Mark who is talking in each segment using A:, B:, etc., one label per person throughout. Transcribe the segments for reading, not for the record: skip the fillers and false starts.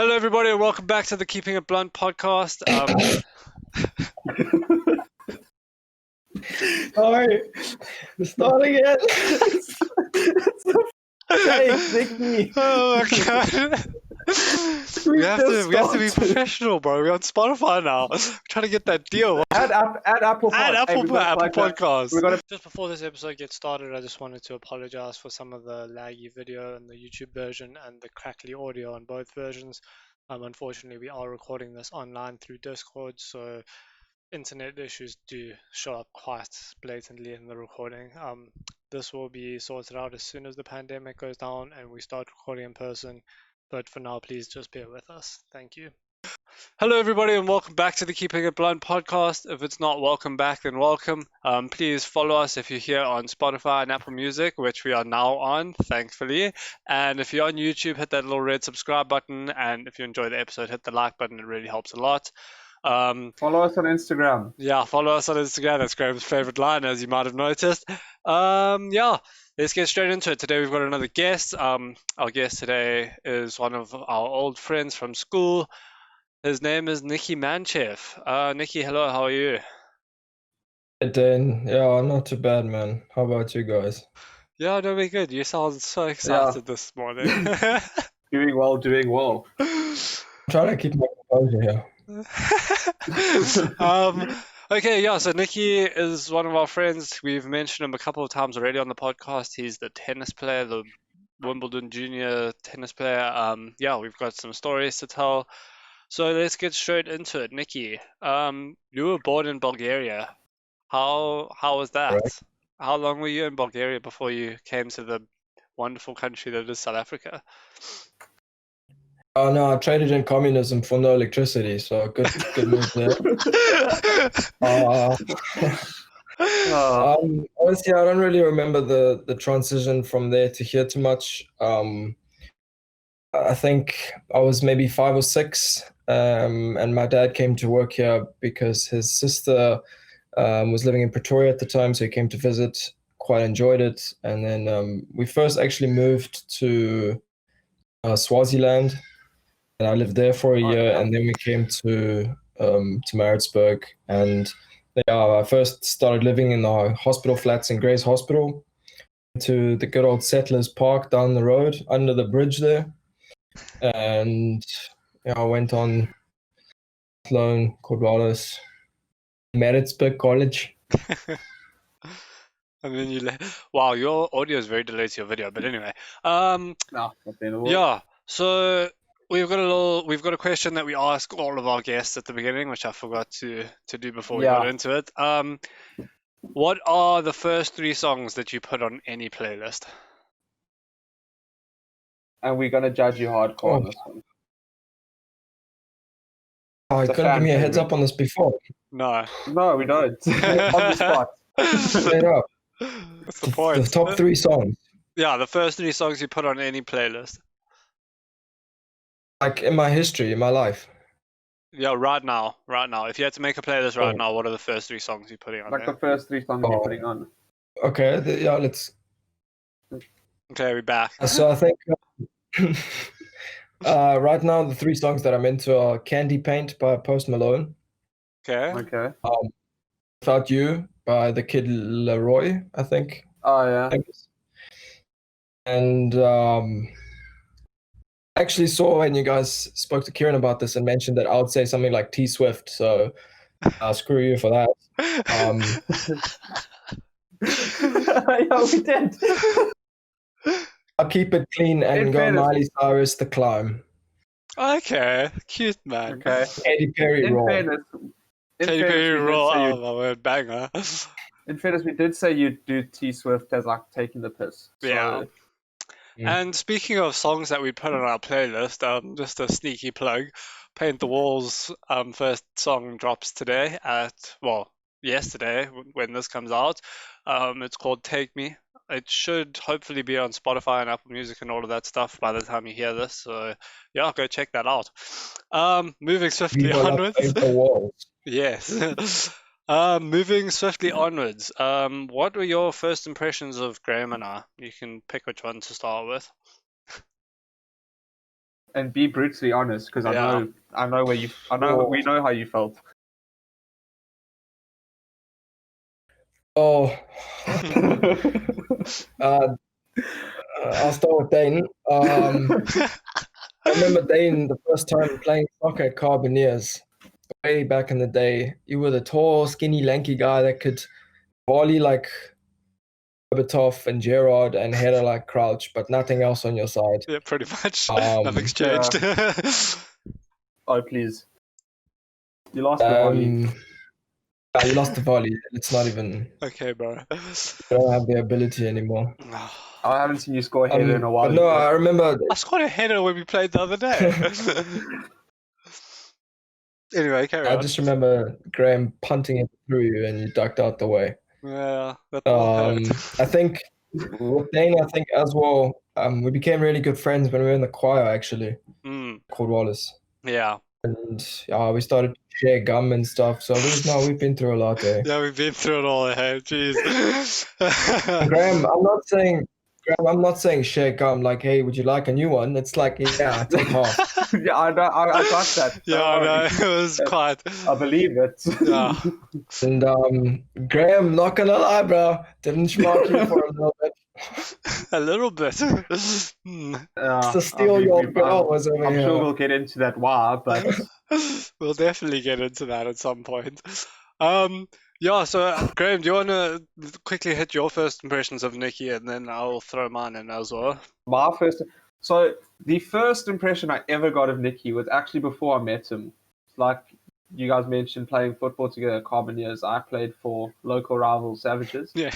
A: Hello, everybody, and welcome back to the Keeping It Blunt podcast.
B: Sorry, start again. Nikki.
A: Oh my god. We have to be professional, bro. We're on Spotify now. We're trying to get that deal.
B: Add Apple
A: Add
B: Pod.
A: Apple Podcast.
B: We gotta.
A: Just before this episode gets started, I just wanted to apologize for some of the laggy video in the YouTube version and the crackly audio on both versions. Unfortunately, we are recording this online through Discord, so internet issues do show up quite blatantly in the recording. This will be sorted out as soon as the pandemic goes down and we start recording in person. But for now, please just bear with us. Thank you. Hello, everybody, and welcome back to the Keeping It Blunt podcast. If it's not welcome back, then welcome. Please follow us if you're here on Spotify and Apple Music, which we are now on, thankfully. And if you're on YouTube, hit that little red subscribe button. And if you enjoy the episode, hit the like button. It really helps a lot.
B: Follow us on Instagram.
A: Yeah, follow us on Instagram. That's Graham's favorite line, as you might have noticed. Yeah, let's get straight into it. Today we've got another guest. Our guest today is one of our old friends from school. His name is Nikki Manchev. Nikki, hello, how are you?
B: Hey, Dan. Yeah, not too bad, man. How about you guys?
A: Yeah, no, we're good. You sound so excited this morning.
B: Doing well. I'm trying to keep my composure here.
A: Okay, yeah, so Nikki is one of our friends. We've mentioned him a couple of times already on the podcast. He's the tennis player, the Wimbledon junior tennis player. Yeah, we've got some stories to tell. So let's get straight into it. Nikki, you were born in Bulgaria. How was that?
B: Correct.
A: How long were you in Bulgaria before you came to the wonderful country that is South Africa?
B: Oh no, I traded in communism for no electricity, so good move there. Honestly, I don't really remember the transition from there to here too much. I think I was maybe 5 or 6, and my dad came to work here because his sister was living in Pretoria at the time, so he came to visit, quite enjoyed it. And then we first actually moved to Swaziland, and I lived there for a year, and then we came to Maritzburg. And yeah, I first started living in the hospital flats in Grey's Hospital, to the good old Settlers Park down the road, under the bridge there. And yeah, I went on Sloan, Corvallis, Maritzburg College.
A: And then wow, your audio is very delayed to your video, but anyway.
B: No,
A: Yeah, so we've got a question that we ask all of our guests at the beginning, which I forgot to do before we got into it. What are the first 3 songs that you put on any playlist?
C: And we're gonna judge you hardcore on this one.
B: Oh, you
C: It's a
B: couldn't give
C: fan
B: me a heads
C: favorite.
B: up on this before.
A: No.
C: No, we don't. On the spot.
B: Straight up.
A: That's the point.
B: The top 3 songs.
A: Yeah, the first 3 songs you put on any playlist.
B: Like in my history, in my life.
A: Yeah, right now. If you had to make a playlist right now, what are the first 3 songs you're putting on
C: Like
A: there?
C: the first 3 songs you're putting on.
B: Okay, yeah, let's.
A: Okay, we're back.
B: So I think right now the 3 songs that I'm into are Candy Paint by Post Malone.
A: Okay.
B: Without You by the Kid Leroy, I think.
C: Oh yeah.
B: And I actually saw when you guys spoke to Kieran about this and mentioned that I would say something like T Swift, so screw you for that.
C: Yeah, we did.
B: I'll keep it clean and go Miley Cyrus, The Climb.
A: Okay, cute man.
C: Okay.
B: Katy Perry,
C: In
B: Raw.
C: fairness,
A: Katy Perry, Raw. Oh my word, banger.
C: in fairness, we did say you'd do T Swift as like taking the piss. So,
A: Yeah. And speaking of songs that we put on our playlist, just a sneaky plug, Paint the Walls first song drops today yesterday when this comes out. It's called Take Me. It should hopefully be on Spotify and Apple Music and all of that stuff by the time you hear this. So yeah, go check that out. Moving swiftly onwards.
B: Paint the Walls.
A: Yes. Moving swiftly onwards. What were your first impressions of Graham and I? You can pick which one to start with.
C: And be brutally honest, because I know we know how you felt.
B: Oh, I'll start with Dane. I remember Dane the first time playing soccer at Carbineers way back in the day. You were the tall, skinny, lanky guy that could volley like Berbatov and Gerrard and header like Crouch, but nothing else on your side.
A: Yeah, pretty much.
B: Um,
A: Nothing's changed.
C: Oh, please. You lost the volley.
B: Yeah, you lost the volley. It's not even.
A: Okay, bro.
B: You don't have the ability anymore.
C: I haven't seen you score a header in a while.
B: But no, I remember.
A: I scored a header when we played the other day. Anyway, carry on.
B: I just remember Graham punting it through you and you ducked out the way.
A: Yeah, that hurt.
B: I think with Dane, as well, we became really good friends when we were in the choir, actually, called Wallace.
A: Yeah.
B: And we started to share gum and stuff. So we've been through a lot there.
A: Yeah, we've been through it all, hey, jeez.
B: Graham, I'm not saying share gum like, hey, would you like a new one? It's like, yeah, take half.
C: Yeah, I got that.
A: Yeah, I know. It was quite.
C: I believe it.
A: Yeah.
B: And Graham, not gonna lie, bro, didn't smoke you for a little bit.
A: A little bit.
B: To steal your girl was over
C: I'm
B: here.
C: sure we'll get into that why, but
A: We'll definitely get into that at some point. Yeah, so Graham, do you want to quickly hit your first impressions of Nikki, and then I'll throw mine in as well?
C: So the first impression I ever got of Nikki was actually before I met him. Like you guys mentioned, playing football together at Carbineers. I played for local rival Savages.
A: Yeah.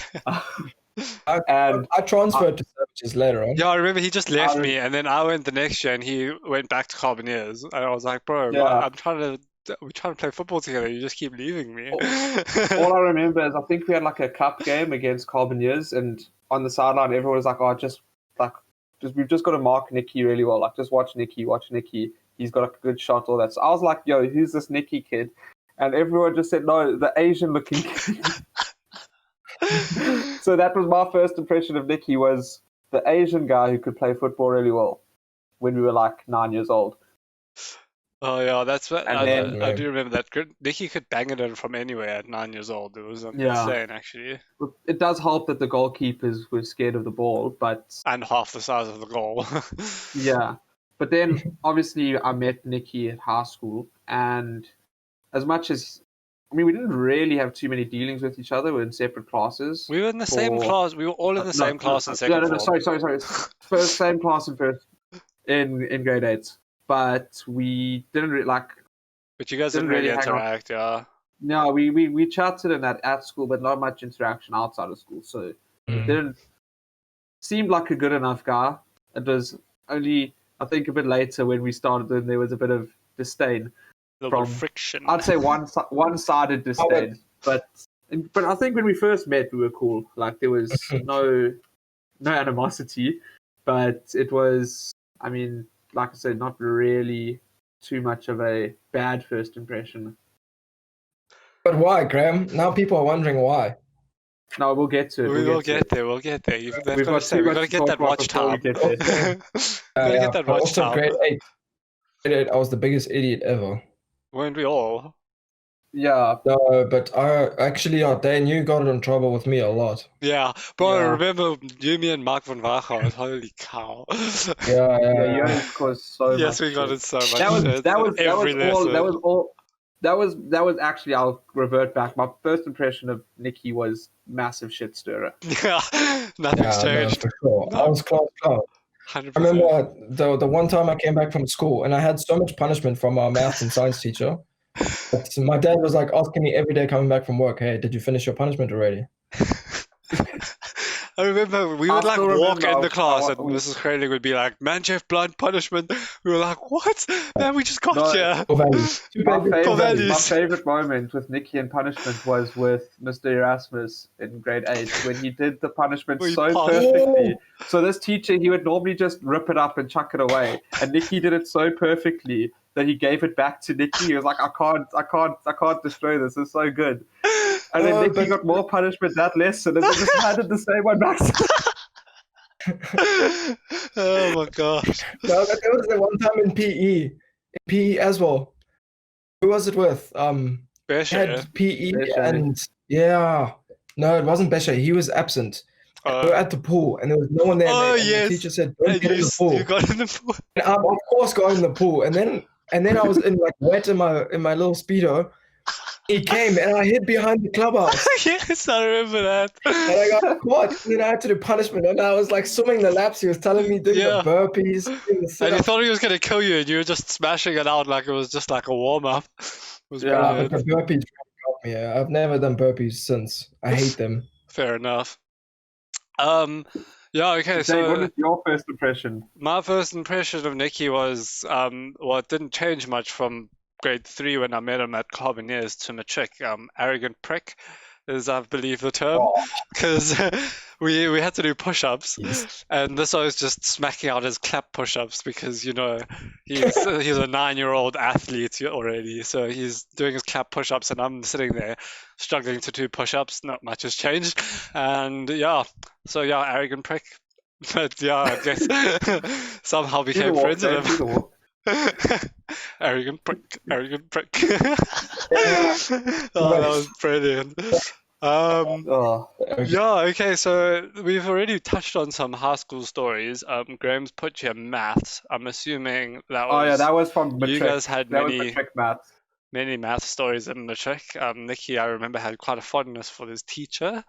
B: I transferred to Savages later on.
A: Yeah, I remember he just left me, and then I went the next year, and he went back to Carbineers, and I was like, bro, we're trying to play football together. You just keep leaving me.
C: All I remember is I think we had like a cup game against Carbineers, and on the sideline, everyone was like, "Oh, we've just got to mark Nikki really well. Like, just watch Nikki. He's got a good shot, all that." So I was like, "Yo, who's this Nikki kid?" And everyone just said, "No, the Asian-looking kid." So that was my first impression of Nikki, was the Asian guy who could play football really well when we were like 9 years old.
A: Oh yeah, that's what
C: And
A: I do remember that. Nikki could bang it in from anywhere at 9 years old. It was insane, actually.
C: It does help that the goalkeepers were scared of the ball, and
A: half the size of the goal.
C: Yeah, but then obviously I met Nikki at high school, and as much as we didn't really have too many dealings with each other. We were in separate classes.
A: We were in the same class. We were all in the same class in second form.
C: Sorry. Same class in grade 8. But we didn't really
A: But you guys didn't really interact, yeah.
C: No, we chatted in that at school, but not much interaction outside of school. So it didn't seemed like a good enough guy. It was only, I think, a bit later when we started, then there was a bit of disdain.
A: A little bit of friction.
C: I'd say one-sided disdain. But I think when we first met, we were cool. Like, there was no animosity. But it was, like I said, not really too much of a bad first impression.
B: But why, Graham? Now people are wondering why.
C: No, we'll get to it.
A: We'll get there. We've got to get that watch time. Get that watch time.
B: Grade 8, I was the biggest idiot ever.
A: Weren't we all?
C: Yeah.
B: No, but Dan, you got in trouble with me a lot.
A: Yeah, bro, I remember you, me, and Mark van Waaghout. Holy cow.
C: Yeah, you caused so much.
A: Yes, we got it so much.
C: That was actually, I'll revert back. My first impression of Nikki was massive shit stirrer.
A: Yeah, nothing's changed.
B: No, for sure. I was class clown.
A: 100%.
B: I remember the one time I came back from school and I had so much punishment from our math and science teacher. But my dad was like asking me every day coming back from work, "Hey, did you finish your punishment already?"
A: I remember we would walk in the class and Mrs. Crayling would be like, "Manchev, blunt punishment." We were like, "What? Man, we just got here."
C: My favorite moment with Nikki and punishment was with Mr. Erasmus in grade 8 when he did the punishment so perfectly. So this teacher, he would normally just rip it up and chuck it away, and Nikki did it so perfectly that he gave it back to Nikki. He was like, I can't destroy this. It's so good. And then Nikki got more punishment that lesson, and then just handed the same one back.
A: Oh my gosh.
B: No, but there was the one time in PE. In PE as well. Who was it with? Had PE and yeah. No, it wasn't Besha. He was absent. We were at the pool and there was no one there. And the teacher said, "Don't
A: And
B: get in the pool."
A: you got in the pool.
B: And I, of course, got in the pool. And then I was in like wet in my little speedo. He came and I hid behind the clubhouse.
A: Yes, I remember that.
B: And I got caught. And then I had to do punishment. And I was like swimming the laps. He was telling me doing the burpees. Doing the
A: And he thought he was going to kill you, and you were just smashing it out like it was just like a warm up.
B: Yeah, but the burpees really got me. I've never done burpees since. I hate them.
A: Fair enough. Yeah, okay,
C: Dave,
A: so
C: what is your first impression?
A: my first impression of Nikki was, well, it didn't change much from grade 3 when I met him at Carboneers to matric. Arrogant prick is, I believe, the term, because we had to do push-ups, and this was just smacking out his clap push-ups because, you know, he's a 9-year-old athlete already, so he's doing his clap push-ups, and I'm sitting there struggling to do push-ups. Not much has changed, and yeah, so yeah, arrogant prick. But yeah, I guess somehow became friends with him. Arrogant prick, arrogant prick. Oh, that was brilliant. Yeah, okay, so we've already touched on some high school stories. Graham's put here maths. I'm assuming that was.
C: Oh yeah, that was from matric.
A: You guys had
C: that was matric maths.
A: Many math stories in matric. Nikki, I remember, had quite a fondness for this teacher.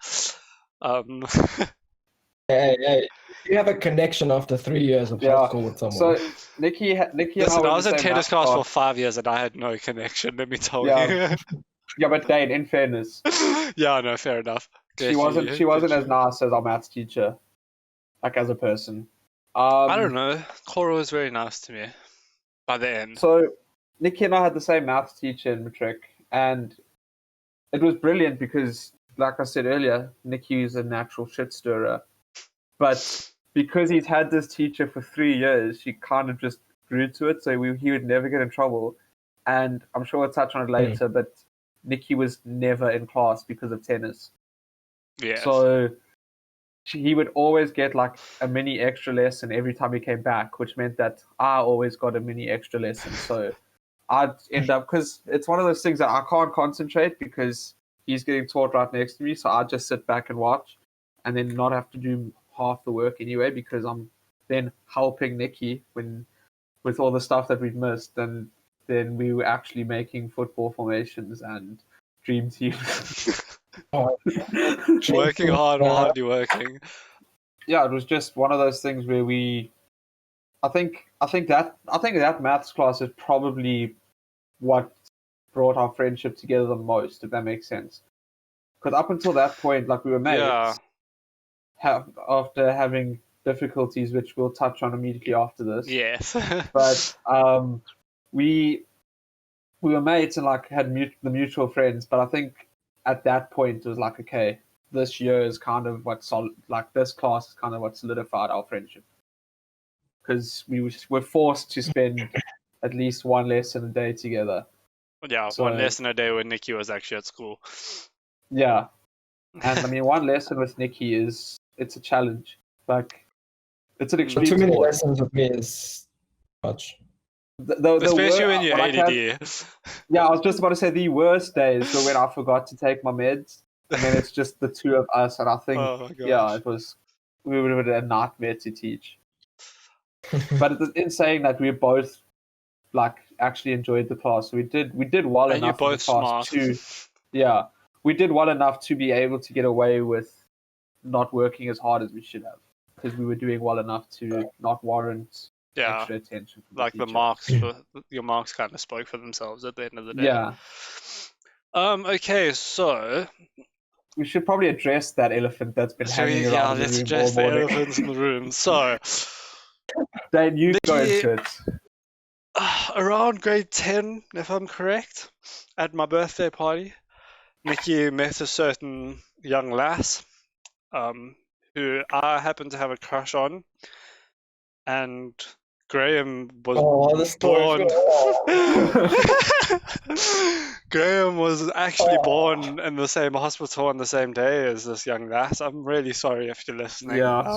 B: Hey, you have a connection after 3 years of high school with someone.
C: So Nikki
A: Listen, I was in tennis class for 5 years and I had no connection, let me tell you.
C: Yeah, but Dane, in fairness.
A: Yeah, no, fair enough.
C: She wasn't as nice as our maths teacher, like as a person.
A: I don't know. Cora was very nice to me by the end.
C: So Nikki and I had the same maths teacher in matric, and it was brilliant because, like I said earlier, Nikki is a natural shit stirrer. But because he's had this teacher for 3 years, she kind of just grew to it, so he would never get in trouble. And I'm sure we'll touch on it later, but Nikki was never in class because of tennis.
A: Yeah.
C: So he would always get like a mini extra lesson every time he came back, which meant that I always got a mini extra lesson. So I'd end up, because it's one of those things that I can't concentrate because he's getting taught right next to me, so I'd just sit back and watch and then not have to do half the work anyway because I'm then helping Nikki with all the stuff that we've missed, and then we were actually making football formations and dream teams.
A: Working hard while hardly working.
C: Yeah, it was just one of those things where I think that maths class is probably what brought our friendship together the most, if that makes sense. Because up until that point, like, we were mates. After having difficulties, which we'll touch on immediately after this.
A: Yes.
C: But we were mates and like had the mutual friends. But I think at that point it was like, okay, this year is kind of this class is kind of what solidified our friendship, because we were forced to spend at least one lesson a day together.
A: Yeah, so, 1 lesson a day when Nikki was actually at school.
C: Yeah, and I mean, one lesson with Nikki it's a challenge. Like, it's an extreme.
B: Too many lessons with me is much.
A: Especially when you're ADD.
C: Yeah, I was just about to say the worst days were when I forgot to take my meds, and then it's just the two of us, and I think, we would have been a nightmare to teach. But in saying that, we both like actually enjoyed the class. We did well
A: and
C: enough
A: you're both
C: in the class
A: smart.
C: we did well enough to be able to get away with not working as hard as we should have, because we were doing well enough to not warrant extra attention.
A: Like the marks, your marks kind of spoke for themselves at the end of the day.
C: Yeah.
A: Okay, so
C: we should probably address that elephant that's been hanging around. Yeah,
A: let's address the elephants in the room. So,
C: Dane, you go into it.
A: Around grade 10, if I'm correct, at my birthday party, Nikki met a certain young lass, who I happened to have a crush on, and Graham was
B: born.
A: Graham was actually born in the same hospital on the same day as this young lass. I'm really sorry if you're listening.
C: Yeah.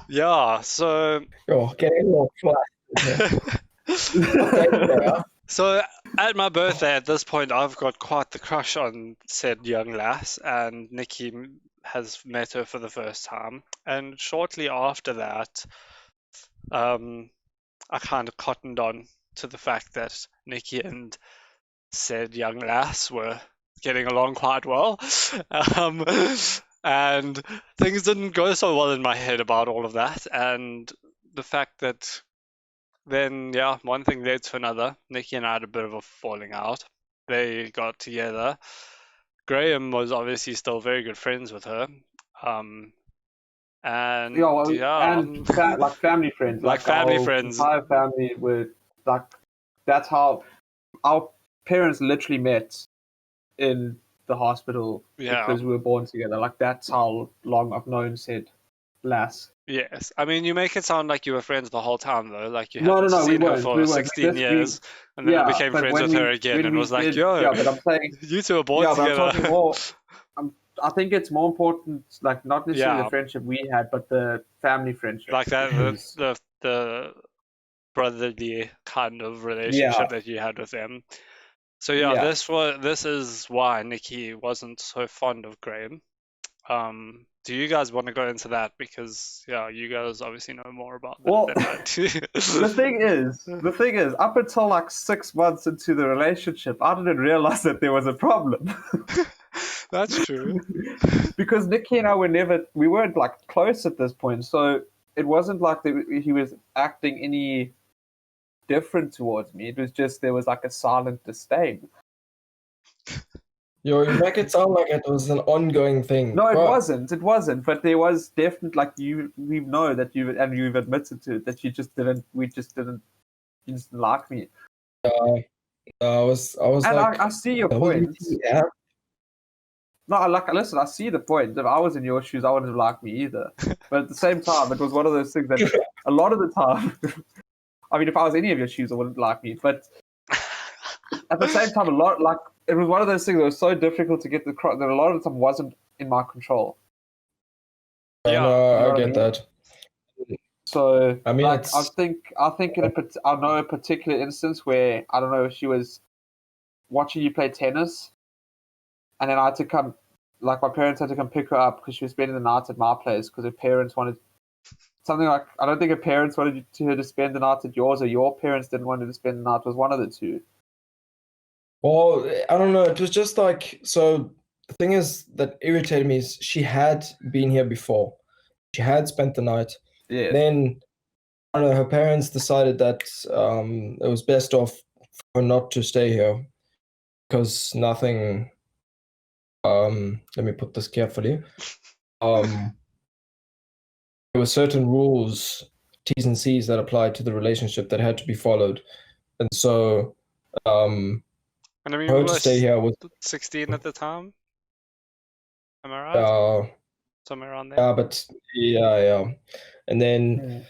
A: Yeah. So.
B: Getting a little flat.
A: So at my birthday, at this point, I've got quite the crush on said young lass, and Nikki has met her for the first time. And shortly after that, I kind of cottoned on to the fact that Nikki and said young lass were getting along quite well. And things didn't go so well in my head about all of that. And the fact that then, yeah, one thing led to another. Nikki and I had a bit of a falling out. They got together. Graham was obviously still very good friends with her. And
C: like family friends,
A: like family friends.
C: Entire family were like, that's how our parents literally met in the hospital because we were born together. Like, that's how long I've known said lass.
A: Yes, I mean, you make it sound like you were friends the whole time, though. Like you hadn't seen her for 16 years, and then I became friends with her again, and was like, "Yo,
C: yeah." But I'm saying
A: you two are born together.
C: But I'm talking more. I think it's more important, like not necessarily the friendship we had, but the family friendship,
A: like that, the brotherly kind of relationship that you had with them. So this is why Nikki wasn't so fond of Graham. Do you guys want to go into that? Because you guys obviously know more about that than I do.
C: the thing is, up until like 6 months into the relationship, I didn't realize that there was a problem.
A: That's true.
C: Because Nikki and I we weren't like close at this point, so it wasn't like he was acting any different towards me. It was just there was like a silent disdain.
B: You make it sound like it was an ongoing thing.
C: No, it wasn't. It wasn't. But there was definitely, like, we know that you've admitted to it, that you just didn't like me.
B: I was and like,
C: I see your point.
B: Yeah.
C: No, listen, I see the point. If I was in your shoes, I wouldn't have liked me either. But at the same time, it was one of those things that a lot of the time, I mean, if I was any of your shoes, I wouldn't like me. But at the same time, it was one of those things that was so difficult to get that a lot of the time wasn't in my control.
B: Yeah, no, I get that.
C: So I mean, I know a particular instance where, I don't know, she was watching you play tennis, and then I had to come, like, my parents had to come pick her up because she was spending the night at my place because her parents wanted something like, I don't think her parents wanted her to spend the night at yours, or your parents didn't want her to spend the night. It was one of the two.
B: Well, I don't know. It was just like, so the thing is that irritated me is she had been here before. She had spent the night.
C: Yeah.
B: Then, I don't know, her parents decided that it was best off for her not to stay here because nothing, let me put this carefully. There were certain rules, T's and C's that applied to the relationship that had to be followed. And so,
A: and I mean,
B: her to stay here was
A: 16 at the time. Am I right? Somewhere around there.
B: Yeah, but yeah. And then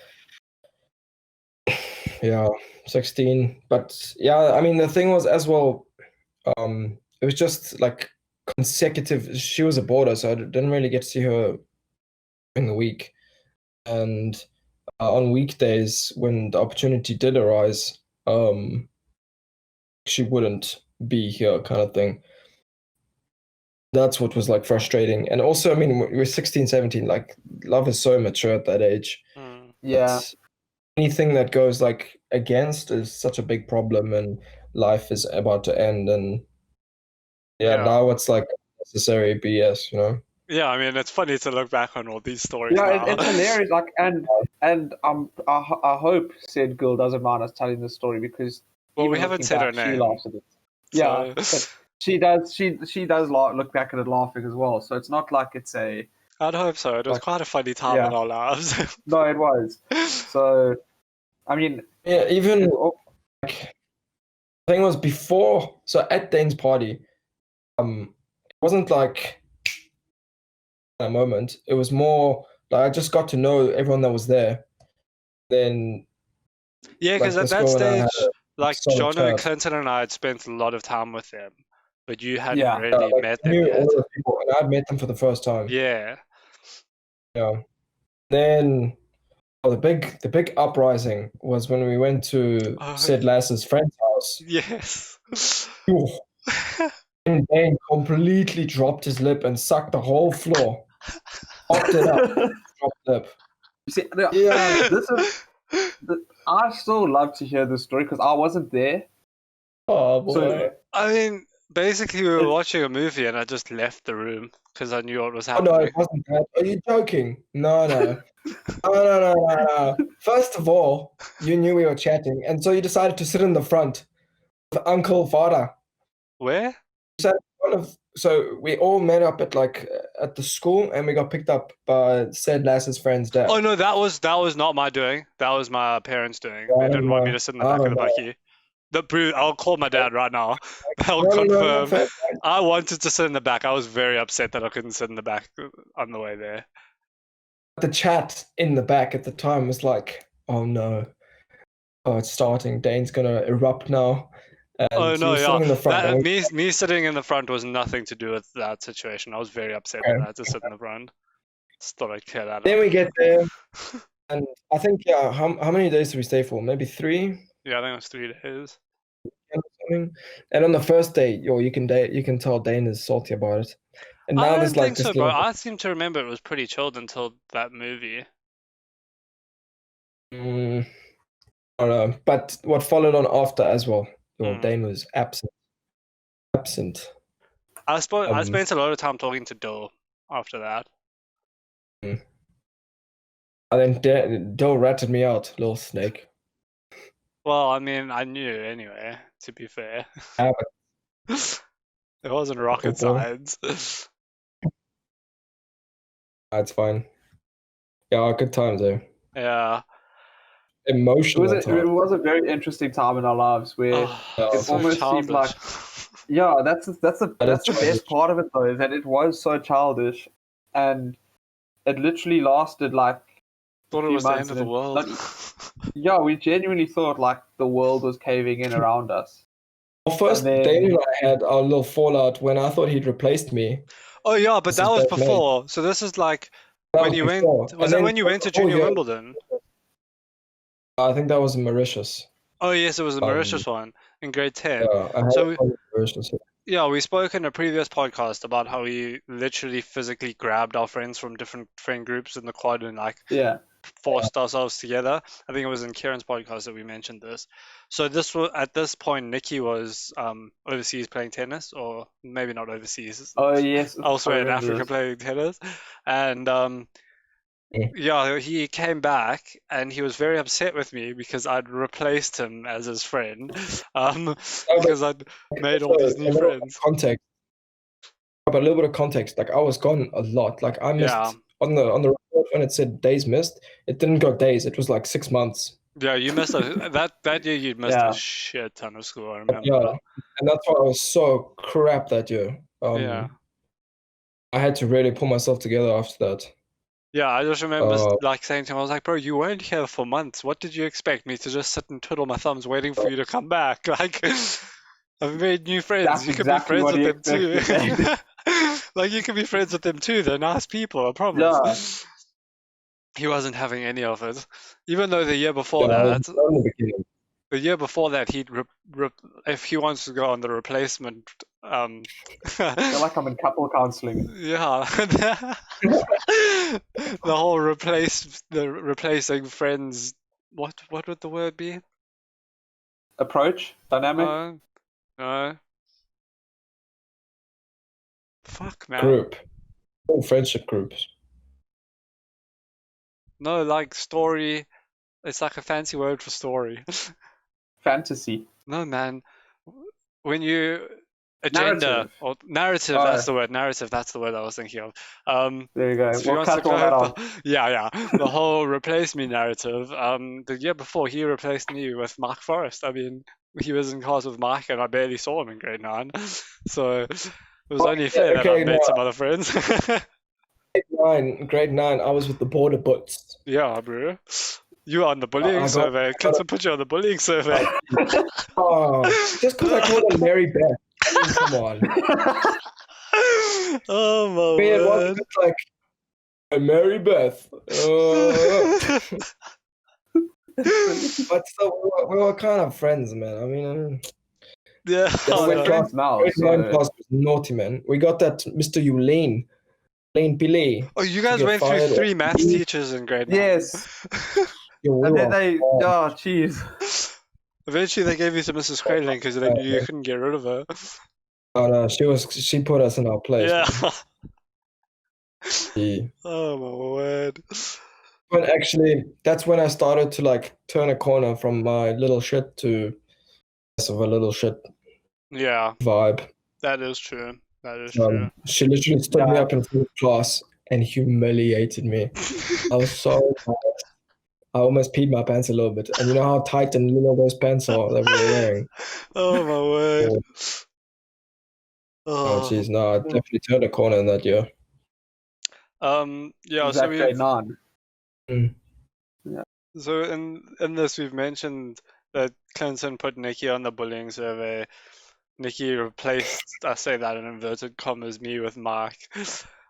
B: 16. But yeah, I mean, the thing was as well, it was just like consecutive. She was a boarder, so I didn't really get to see her in the week. And on weekdays, when the opportunity did arise, she wouldn't be here, kind of thing. That's what was like frustrating. And also, I mean, we're 16, 17, like, love is so mature at that age.
C: Yeah.
B: Anything that goes like against is such a big problem, and life is about to end. And now it's like necessary BS, you know?
A: Yeah, I mean, it's funny to look back on all these stories.
C: Yeah, it's hilarious. Like, and I hope said girl doesn't mind us telling this story, because
A: we haven't said her name.
C: She laughs at it. Yeah, but she does. She does look back at it laughing as well. So it's not like it's a.
A: I'd hope so. It was quite a funny time in our lives.
C: No, it was. So, I mean,
B: even like, the thing was before. So at Dane's party, it wasn't like a moment. It was more like I just got to know everyone that was there, Then
A: Yeah, because
B: like
A: at
B: this
A: that
B: girl and I had
A: stage,
B: a
A: like
B: solid
A: John and
B: chat.
A: Clinton and I had spent a lot of time with them, but you hadn't
C: Yeah.
A: really
B: Like
A: met
B: I
A: them
B: knew
A: yet.
B: all the people, and I'd met them for the first time.
A: Yeah.
B: Yeah. Then the big uprising was when we went to
A: Oh,
B: Sid Lass's friend's house.
A: yes.
B: Ooh. And Dane completely dropped his lip and sucked the whole floor. Fucked it up. Dropped lip.
C: You see,
B: Yeah.
C: I still love to hear this story because I wasn't there.
B: Oh boy.
C: So
A: I mean, basically, we were watching a movie and I just left the room because I knew what was
B: Oh no,
A: happening.
B: it wasn't that. Are you joking? No. No. First of all, you knew we were chatting, and so you decided to sit in the front with Uncle Vada.
A: Where?
B: So we all met up at the school, and we got picked up by Sid Lass's friend's dad.
A: Oh no, that was not my doing. That was my parents' doing.
B: I
A: They
B: don't
A: didn't want me
B: know.
A: to sit in the
B: I
A: back of
B: don't
A: the
B: know.
A: buggy. I'll call my dad right now. I'll
B: No,
A: confirm.
B: fair.
A: I wanted to sit in the back. I was very upset that I couldn't sit in the back on the way there.
B: The chat in the back at the time was like, "Oh no, oh it's starting. Dane's gonna erupt now." And
A: Oh
B: he
A: no,
B: was
A: yeah.
B: sitting in the front.
A: That,
B: And we,
A: me sitting in the front was nothing to do with that situation. I was very upset that I had to sit in the front. Just thought I'd clear that
B: then
A: up.
B: we get there, and I think how many days did we stay for? Maybe 3.
A: Yeah, I think it was 3 days.
B: Or something. And on the first day, you can tell Dane is salty about it. And now
A: I
B: there's
A: don't
B: like
A: think
B: this
A: so, bro.
B: little.
A: I seem to remember it was pretty chilled until that movie.
B: I don't know. But what followed on after as well,
A: Hmm.
B: Dane was absent.
A: I spent a lot of time talking to Doe after that.
B: And then Dill ratted me out, little snake.
A: Well, I mean, I knew anyway, to be fair.
B: Yeah,
A: It wasn't rocket science.
B: that's fine. Yeah, good times though.
A: Yeah.
B: Emotional
C: it was a very interesting time in our lives where it
A: So
C: almost seemed like,
A: childish.
C: yeah, that's the best part of it though, is that it was so childish, and it literally lasted like
A: Thought it was the end of the world.
C: Yeah, we genuinely thought like the world was caving in around us.
B: Well, first, Dane and I had our little fallout when I thought he'd replaced me.
A: Oh yeah, but that was before. So this is like when you went. Was that when you went to Junior Wimbledon?
B: I think that was in Mauritius.
A: Oh yes, it was the Mauritius one in grade 10.
B: Yeah,
A: So
B: Mauritius.
A: yeah, we spoke in a previous podcast about how we literally physically grabbed our friends from different friend groups in the quad and like forced ourselves together. I think it was in Kieran's podcast that we mentioned this. So this was at this point Nikki was overseas playing tennis, or maybe not overseas.
C: Oh yes,
A: elsewhere in Africa playing tennis, and yeah, he came back and he was very upset with me because I'd replaced him as his friend, because I'd made all these new friends.
B: But a little bit of context, like I was gone a lot. Like I missed on the report when it said days missed, it didn't go days. It was like 6 months.
A: Yeah, you missed that year. You missed a shit ton of school. I remember.
B: Yeah, and that's why I was so crap that year.
A: Yeah,
B: I had to really pull myself together after that.
A: Yeah, I just remember like saying to him, I was like, bro, you weren't here for months. What did you expect me to just sit and twiddle my thumbs waiting for you to come back? Like, I've made new friends.
C: That's
A: you can
C: exactly
A: be friends with them
C: too.
A: Like, you can be friends with them too. They're nice people, I promise.
C: Yeah.
A: He wasn't having any of it. Even though the year before that, he'd if he wants to go on the replacement.
C: I feel like I'm in couple counseling.
A: Yeah, the whole replacing friends. What would the word be?
C: Approach dynamic.
A: No. Fuck, man.
B: Group. Oh, friendship groups.
A: No, like story. It's like a fancy word for story.
C: Fantasy.
A: No, man. When you agenda or narrative, that's the word. Narrative, that's the word I was thinking of.
C: There you go. We'll cut all that off.
A: Yeah. The whole replace me narrative. The year before, he replaced me with Mark Forrest. I mean, he was in class with Mark, and I barely saw him in grade 9. So it was only fair that I made some other friends.
B: Grade 9, I was with the border butts.
A: Yeah, bro. You were on the bullying survey. Clinton put you on the bullying survey.
B: Just because I called her Mary Beth. I mean, come on.
A: Oh my
B: It was
A: word.
B: like Mary Beth. But still, we were kind of friends, man. I mean,
A: Yeah.
C: We're friends now.
B: Grade 9 class was naughty, man. We got that Mr. Lane Pillay.
A: Oh, you guys went through 3 maths teachers in grade 9.
C: Yes. And then jeez.
A: Eventually, they gave you to Mrs. Cradling because they knew you couldn't get rid of her.
B: Oh no, she put us in our place.
A: Yeah.
B: Yeah.
A: Oh my word.
B: But actually, that's when I started to like turn a corner from my little shit to less of a little shit.
A: Yeah.
B: Vibe.
A: That is true. That is true.
B: She literally stood me up in full class and humiliated me. I was so mad. I almost peed my pants a little bit. And you know how tight and little those pants are that we were wearing?
A: Oh my word.
B: Oh jeez, no, I definitely turned a corner in that year.
A: Yeah, so
C: grade 9.
A: Yeah. So in this we've mentioned that Clinton put Nikki on the bullying survey. Nikki replaced, I say that in inverted commas, me with Mark.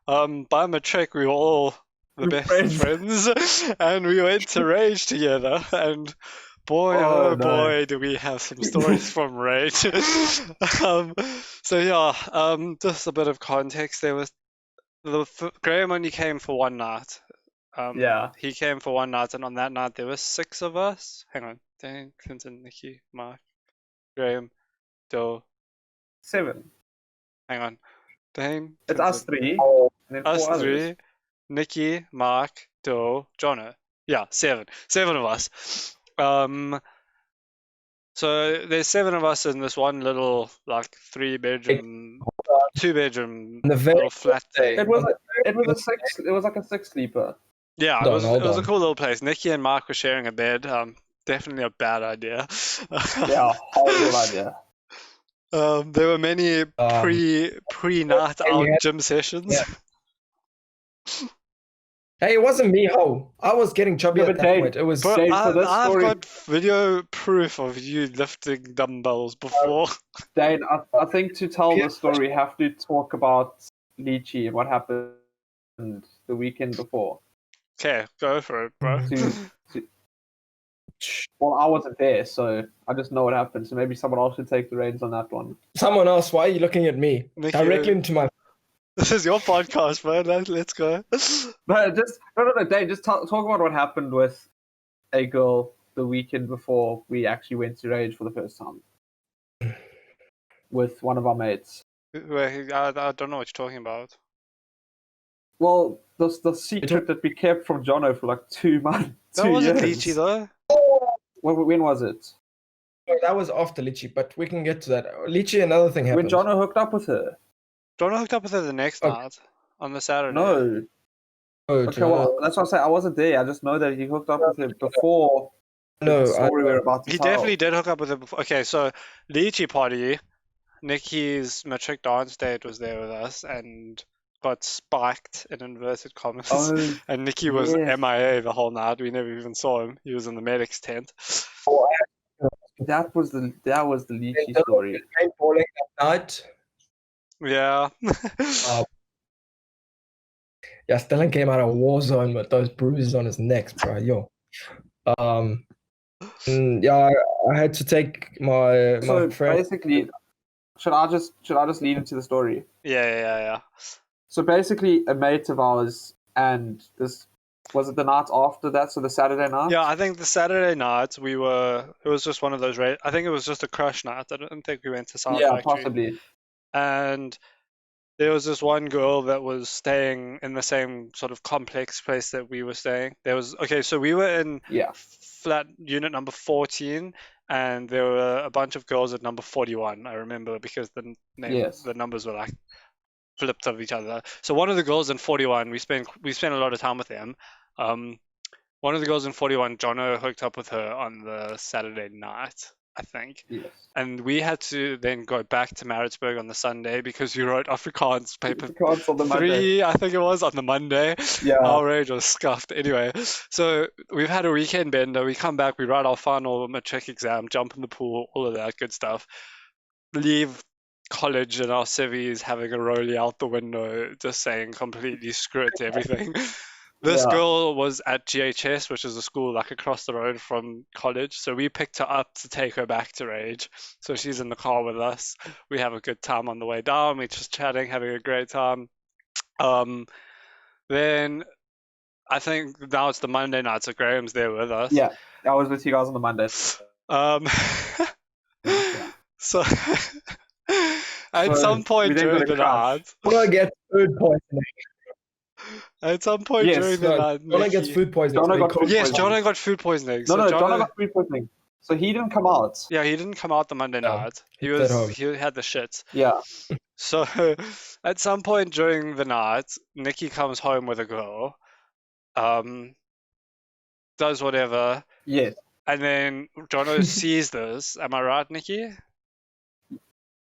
A: By matric, we were all the best friends, and we went to Rage together, and boy, oh boy, do we have some stories from Rage. So yeah, just a bit of context. There was Graham only came for one night. He came for one night, and on that night there were 6 of us. Hang on, Dan, Clinton, Nikki, Mark, Graham, Dill.
C: 7.
A: Hang on. Dane.
C: It's us 3. And then
A: us
C: 4
A: 3.
C: Others.
A: Nikki, Mark, Dill, Jono. Yeah, 7. 7 of us. So there's 7 of us in this one little like 2-bedroom little flat thing.
C: It was like a 6 sleeper.
A: Yeah, it was a cool little place. Nikki and Mark were sharing a bed. Definitely a bad idea.
C: Yeah, horrible idea.
A: There were many pre-night out gym sessions.
B: Yeah. Hey, it wasn't me, ho. I was getting chubby at that point. It was.
A: But I've got video proof of you lifting dumbbells before.
C: Dane, I think to tell the story, we have to talk about Lychee and what happened the weekend before.
A: Okay, go for it, bro.
C: Well, I wasn't there, so I just know what happened. So maybe someone else should take the reins on that one.
B: Someone else? Why are you looking at me?
A: Nikki,
B: directly into my...
A: This is your podcast, man. Let's go.
C: No, Dane, just talk about what happened with a girl the weekend before we actually went to Rage for the first time. With one of our mates.
A: Wait, I don't know what you're talking about.
C: Well, the secret that we kept from Jono for like 2 months.
A: That wasn't Lychee, though.
C: When was it?
B: Oh, that was after Lychee, but we can get to that. Lychee, another thing happened.
C: When Jono hooked up with her.
A: Jono hooked up with her the next night, on the Saturday.
C: No. Okay, well, that's what I say. I wasn't there. I just know that he hooked up with her before the story we're about to tell.
A: He definitely did hook up with her before. Okay, so Lychee party, Nikki's matric dance date was there with us and got spiked in inverted commas.
C: Oh,
A: and Nikki was MIA the whole night. We never even saw him. He was in the medic's tent.
C: That was the Lychee story.
B: Paintballing that night.
A: Yeah.
B: Yeah, Stellan came out of war zone with those bruises on his neck, bro. Yo. Yeah, I had to take my friend.
C: Basically, should I just lead into the story?
A: Yeah.
C: So basically, a mate of ours, and this was it the night after that, so the Saturday night?
A: Yeah, I think the Saturday night it was just one of those, I think it was just a crush night. I don't think we went to Sound Factory.
C: Yeah, possibly.
A: And there was this one girl that was staying in the same sort of complex place that we were staying. So we were in flat unit number 14, and there were a bunch of girls at number 41. I remember because the numbers were like flipped of each other. So one of the girls in 41, we spent a lot of time with them. One of the girls in 41, Jono hooked up with her on the Saturday night. I think.
C: Yes.
A: And we had to then go back to Maritzburg on the Sunday because you wrote Afrikaans paper
C: Afrikaans on the Monday.
A: 3, I think it was, on the Monday.
C: Yeah.
A: Our rage was scuffed. Anyway, so we've had a weekend bender. We come back, we write our final matric exam, jump in the pool, all of that good stuff. Leave college and our civvies having a rollie out the window, just saying completely screw it to everything. This girl was at GHS, which is a school like across the road from college. So we picked her up to take her back to Rage. So she's in the car with us. We have a good time on the way down. We're just chatting, having a great time. Then I think now it's the Monday night, so Graham's there with us.
C: Yeah, I was with you guys on the Monday.
A: So at some point during the night,
B: Jonah gets food poisoning.
A: At some point during the night,
B: Jonah gets food poisoning.
C: Jonah got food
A: Yes,
C: poisoning.
A: Jonah got food poisoning.
C: No, Jonah got food poisoning. So he didn't come out.
A: Yeah, he didn't come out the Monday night. He had the shits.
C: Yeah.
A: So at some point during the night, Nikki comes home with a girl, does whatever.
C: Yes.
A: And then Jono sees this. Am I right, Nikki?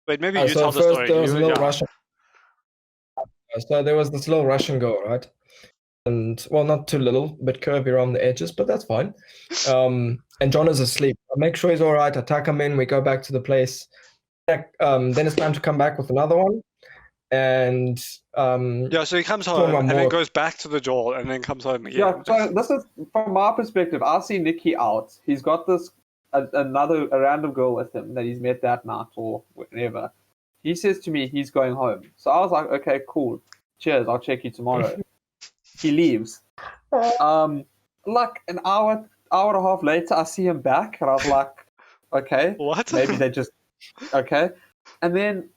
A: Wait, maybe you tell the story.
B: There was a little Russian. So there was this little Russian girl, right? And well, not too little, a bit curvy around the edges, but that's fine. And John is asleep. I make sure he's all right. I tuck him in. We go back to the place. Then it's time to come back with another one. And
A: so he comes home and then goes back to the door and then comes home again.
C: Yeah, so this is from my perspective. I see Nikki out. He's got this a random girl with him that he's met that night or whatever. He says to me he's going home. So I was like, okay, cool. Cheers. I'll check you tomorrow. He leaves. Like an hour and a half later, I see him back, and I was like, okay,
A: what?
C: Maybe they just okay. And then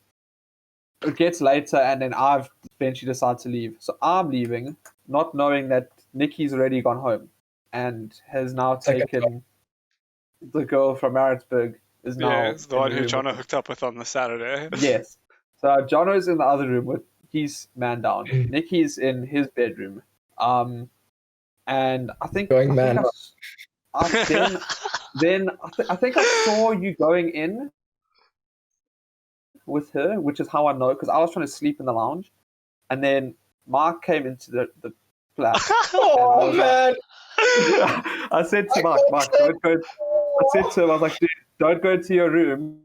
C: it gets later, and then I've eventually decided to leave. So I'm leaving, not knowing that Nikki's already gone home and has now taken the girl from Maritzburg. Is now
A: it's the one who Jono hooked up with on the Saturday.
C: Yes. So Jono's in the other room with his man down. Nikki's in his bedroom. And I think
B: going man.
C: I think I saw you going in with her, which is how I know, because I was trying to sleep in the lounge, and then Mark came into the flat.
B: Oh man!
C: I said to Mark, don't go. I said to him, I was like, dude, don't go to your room.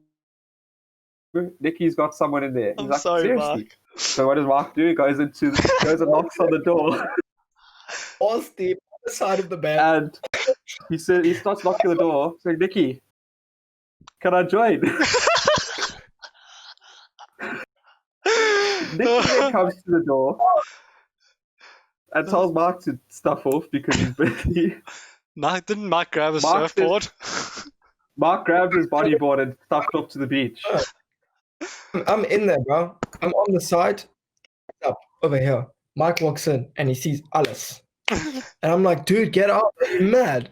C: Nikki's got someone in there. He's like,
A: sorry,
C: seriously?
A: Mark.
C: So what does Mark do? He goes and knocks on the door.
B: All steep on the side of the bed.
C: And he starts knocking the door, saying, Nikki, can I join? Nikki then comes to the door and tells Mark to stuff off because he's busy.
A: Didn't Mark grab a surfboard?
C: Mark grabbed his bodyboard and stuffed off to the beach.
B: I'm in there, bro. I'm on the side. Up over here. Mark walks in and he sees Alice. And I'm like, dude, get up. Are you mad?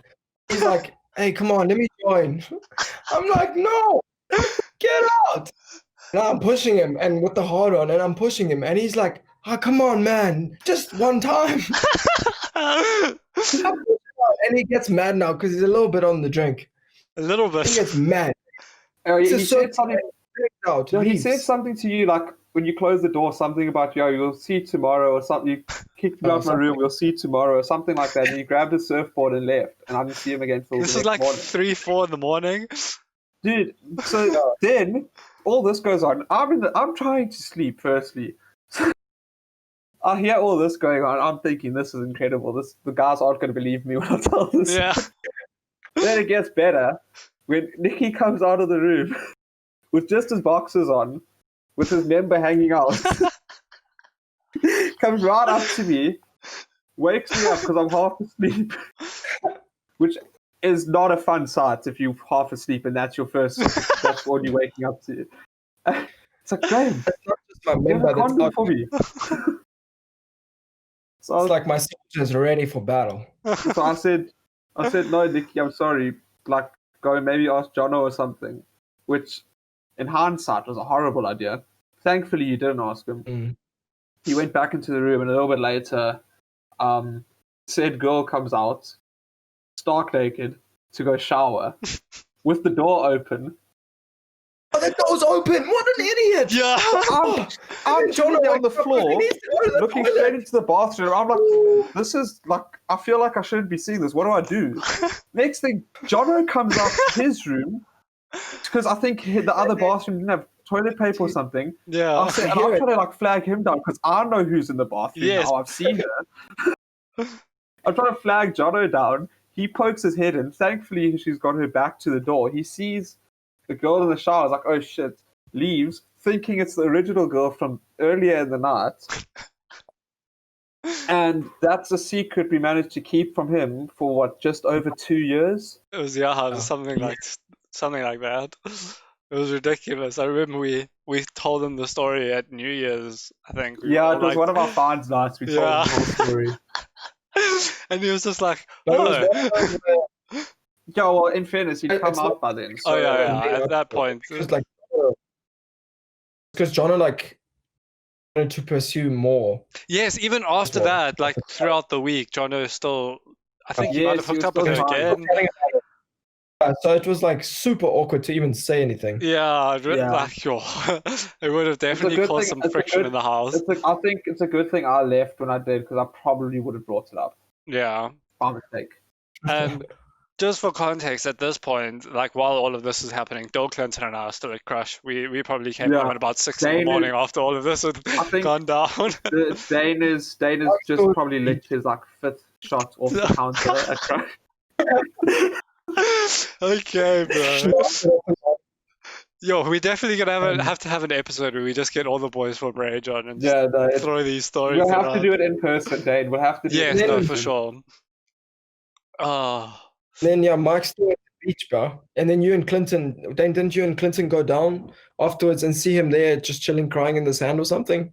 B: He's like, hey, come on, let me join. I'm like, no, get out. And I'm pushing him and with the hard on, and I'm pushing him. And he's like, oh, come on, man. Just one time. And he gets mad now because he's a little bit on the drink.
A: A little bit.
C: Oh,
B: He gets mad.
C: He said something. He said something to you like when you close the door, something about you'll see tomorrow or something. You kicked me out of my room, we'll see tomorrow or something like that. And he grabbed his surfboard and left, and I didn't see him again till
A: this
C: the
A: is
C: next
A: like
C: morning.
A: 3-4 in the morning,
C: dude. So then all this goes on. I'm trying to sleep. Firstly, I hear all this going on. I'm thinking this is incredible. The guys aren't going to believe me when I tell this.
A: Yeah.
C: Then it gets better when Nikki comes out of the room with just his boxers on, with his member hanging out, comes right up to me, wakes me up because I'm half asleep, which is not a fun sight if you're half asleep and that's what you're waking up to. It's like, Graham,
B: that's not just my member,
C: that's for me. So
B: it's like my soldiers are ready for battle.
C: So I said, no, Nikki, I'm sorry. Like, go and maybe ask Jono or something, which in hindsight was a horrible idea. Thankfully, you didn't ask him. He went back into the room, and a little bit later, said girl comes out, stark naked, to go shower. with the door open.
B: Oh, that door's open! What an idiot!
A: Yeah.
C: I'm Johnny on the floor, looking straight into the bathroom. I'm like, this is like, I feel like I shouldn't be seeing this. What do I do? Next thing, Jono comes out to his room because I think the other bathroom didn't have toilet paper or something.
A: Yeah.
C: I'm trying to like flag him down because I know who's in the bathroom
A: Yes.
C: now. I've seen her. I'm trying to flag Jono down. He pokes his head in. Thankfully, she's got her back to the door. He sees the girl in the shower. Is like, oh shit. Leaves, thinking it's the original girl from earlier in the night. And that's a secret we managed to keep from him for what, just over 2 years?
A: It was something like that. It was ridiculous. I remember we told him the story at New Year's, I think.
C: It was one of our fans nights. We told him the whole story.
A: And he was just like,
C: Yeah, well, in fairness, he'd come out by then. So,
A: at that point.
B: Because Jono like wanted to pursue more.
A: Yes, even after that, like throughout the week, Jono still, I think he might have hooked up with her again.
B: So it was like super awkward to even say anything.
A: Yeah. Like, it would have definitely caused some friction in the house.
C: I think it's a good thing I left when I did, because I probably would have brought it up.
A: Yeah.
C: By mistake.
A: And just for context, at this point, like while all of this is happening, Bill Clinton and I are still at crush. We probably came home at about 6 in the morning after all of this had gone down.
C: Dane is just probably licked his like 5th shot off the counter at crush.
A: Okay, bro. Yo, we definitely gonna have to have an episode where we just get all the boys from Rage on and throw these stories.
C: We'll have to do it in person, Dane. We'll have to do it.
A: Yes, no, for sure. Oh.
B: Then Mike's still at the beach, bro. And then you and Clinton, didn't you and Clinton go down afterwards and see him there just chilling, crying in the sand or something?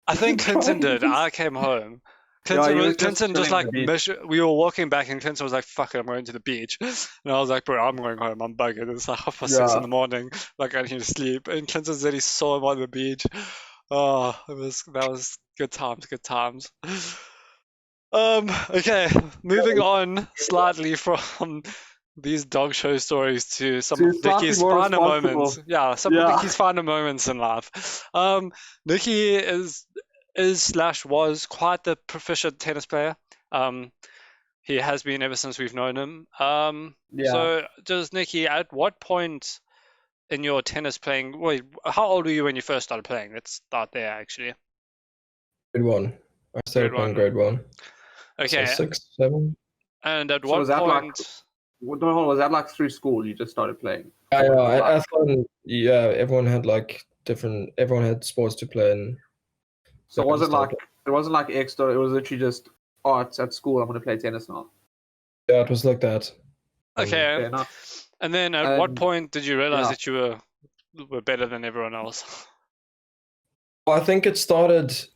A: I think Clinton did. I came home. Clinton just like we were walking back and Clinton was like, fuck it, I'm going to the beach. And I was like, bro, I'm going home, I'm buggered. It's like 6:30 in the morning, like I need to sleep. And Clinton said he saw him on the beach. Oh, that was good times. Okay, moving on slightly from these dog show stories to some of Nikki's finer moments. Yeah, some of Nikki's finer moments in life. Nikki is was quite the proficient tennis player. He has been ever since we've known him. So just Nikki, at what point in your tennis playing, wait, how old were you when you first started playing? Let's start there actually.
B: Grade 1. I started playing grade 1.
A: Okay.
B: So 6, 7.
A: And at what point?
C: Was that like through school you just started playing?
B: I thought, everyone had like everyone had sports to play. And
C: so it wasn't like extra, it was literally just, it's at school, I'm going to play tennis now.
B: Yeah, it was like that.
A: Okay.
C: Fair enough.
A: And then at what point did you realize that you were better than everyone else?
B: Well, I think it started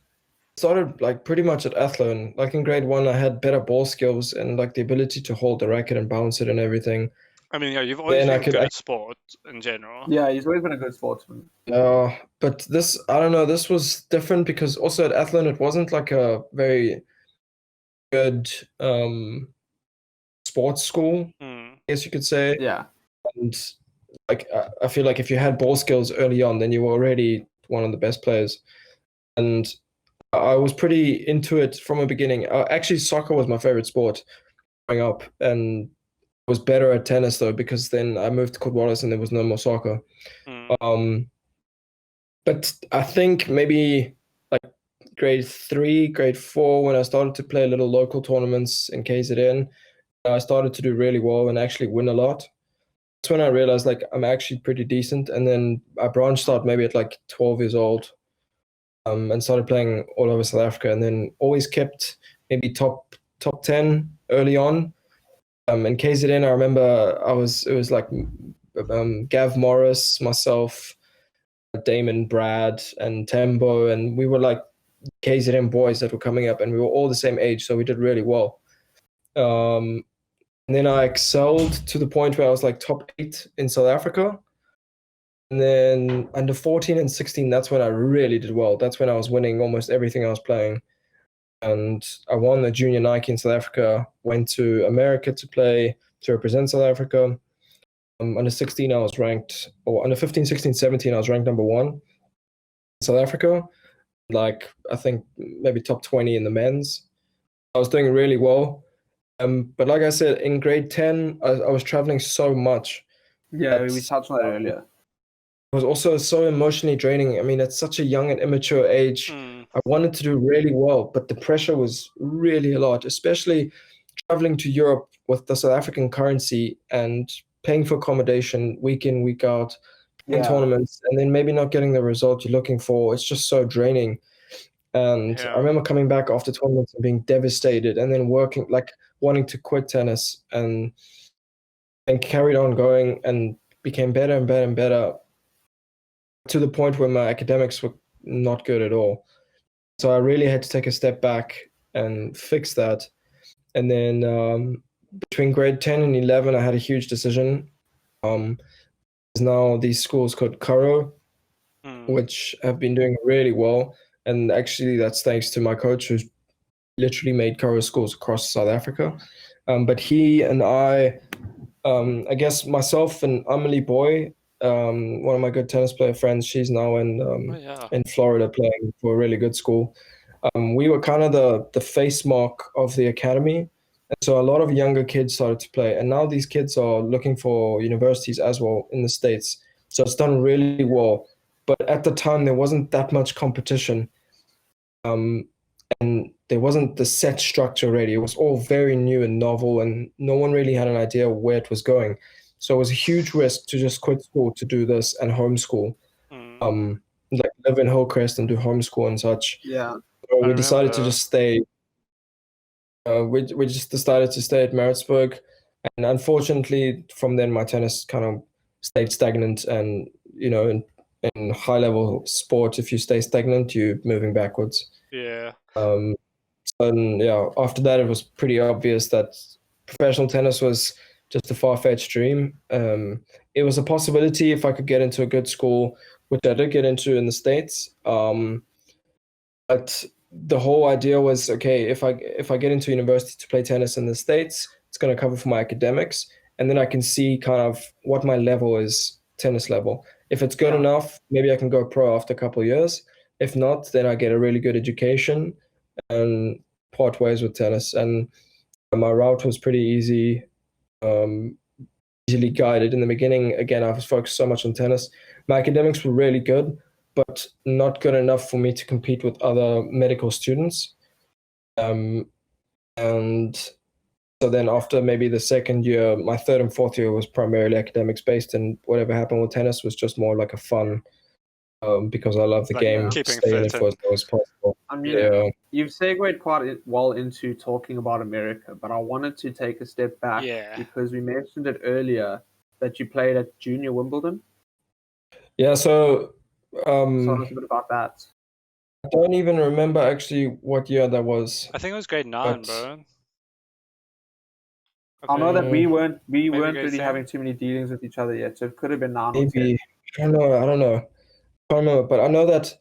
B: like pretty much at Athlone. Like in grade 1, I had better ball skills and like the ability to hold the racket and bounce it and everything.
A: I mean, you've always been good at sport in general.
C: Yeah, he's always been a good sportsman.
B: But this, I don't know, this was different because also at Athlone, it wasn't like a very good sports school, I guess you could say.
C: Yeah.
B: And like, I feel like if you had ball skills early on, then you were already one of the best players. And I was pretty into it from the beginning. Actually, soccer was my favorite sport growing up, and I was better at tennis though because then I moved to Cornwallis and there was no more soccer. But I think maybe like grade 3, grade 4, when I started to play little local tournaments in KZN, I started to do really well and actually win a lot. That's when I realized like I'm actually pretty decent, and then I branched out maybe at like 12 years old. And started playing all over South Africa, and then always kept maybe top 10 early on. In KZN, I remember it was like Gav Morris, myself, Damon, Brad, and Tembo, and we were like KZN boys that were coming up, and we were all the same age, so we did really well. And then I excelled to the point where I was like top 8 in South Africa. And then under 14 and 16, that's when I really did well. That's when I was winning almost everything I was playing. And I won the Junior Nike in South Africa, went to America to play, to represent South Africa. Under 16, I was ranked, or under 15, 16, 17, I was ranked number 1 in South Africa. Like, I think maybe top 20 in the men's. I was doing really well. But like I said, in grade 10, I was traveling so much.
C: Yeah, we touched on that earlier.
B: It was also so emotionally draining. I mean, at such a young and immature age, I wanted to do really well, but the pressure was really a lot, especially traveling to Europe with the South African currency and paying for accommodation week in, week out, in tournaments, and then maybe not getting the result you're looking for. It's just so draining. And I remember coming back after tournaments and being devastated, and then working, like wanting to quit tennis, and carried on going and became better and better and better to the point where my academics were not good at all. So I really had to take a step back and fix that. And then between grade 10 and 11, I had a huge decision. There's now these schools called Karo, which have been doing really well. And actually, that's thanks to my coach, who's literally made Karo schools across South Africa. But he and I guess myself and Amelie Boy, one of my good tennis player friends, she's now in Florida playing for a really good school. We were kind of the face mark of the academy. And so a lot of younger kids started to play. And now these kids are looking for universities as well in the States. So it's done really well. But at the time, there wasn't that much competition. And there wasn't the set structure ready. It was all very new and novel, and no one really had an idea where it was going. So it was a huge risk to just quit school to do this and homeschool. Like live in Hillcrest and do homeschool and such.
C: Yeah.
B: So we decided to just stay. We just decided to stay at Maritzburg, and unfortunately, from then my tennis kind of stayed stagnant. And in high level sport, if you stay stagnant, you're moving backwards.
A: Yeah.
B: And yeah, after that, it was pretty obvious that professional tennis was just a far-fetched dream. It was a possibility if I could get into a good school, which I did get into in the States. But the whole idea was, okay, if I get into university to play tennis in the States, it's going to cover for my academics, and then I can see kind of what my level is, tennis level. If it's good enough, maybe I can go pro after a couple of years. If not, then I get a really good education and part ways with tennis. And my route was pretty easy, easily guided. In the beginning, again, I was focused so much on tennis. My academics were really good, but not good enough for me to compete with other medical students. And so then after maybe the second year, my third and fourth year was primarily academics based, and whatever happened with tennis was just more like a fun, because I love the game, stay in it for as long as possible.
C: I mean, you've segued quite well into talking about America, but I wanted to take a step back because we mentioned it earlier that you played at Junior Wimbledon.
B: Yeah, so
C: tell us a bit about that.
B: I don't even remember actually what year that was.
A: I think it was grade 9, bro.
C: Okay. I know that we weren't really having too many dealings with each other yet, so it could have been 9 or 10.
B: I don't know. I can't remember, but I know that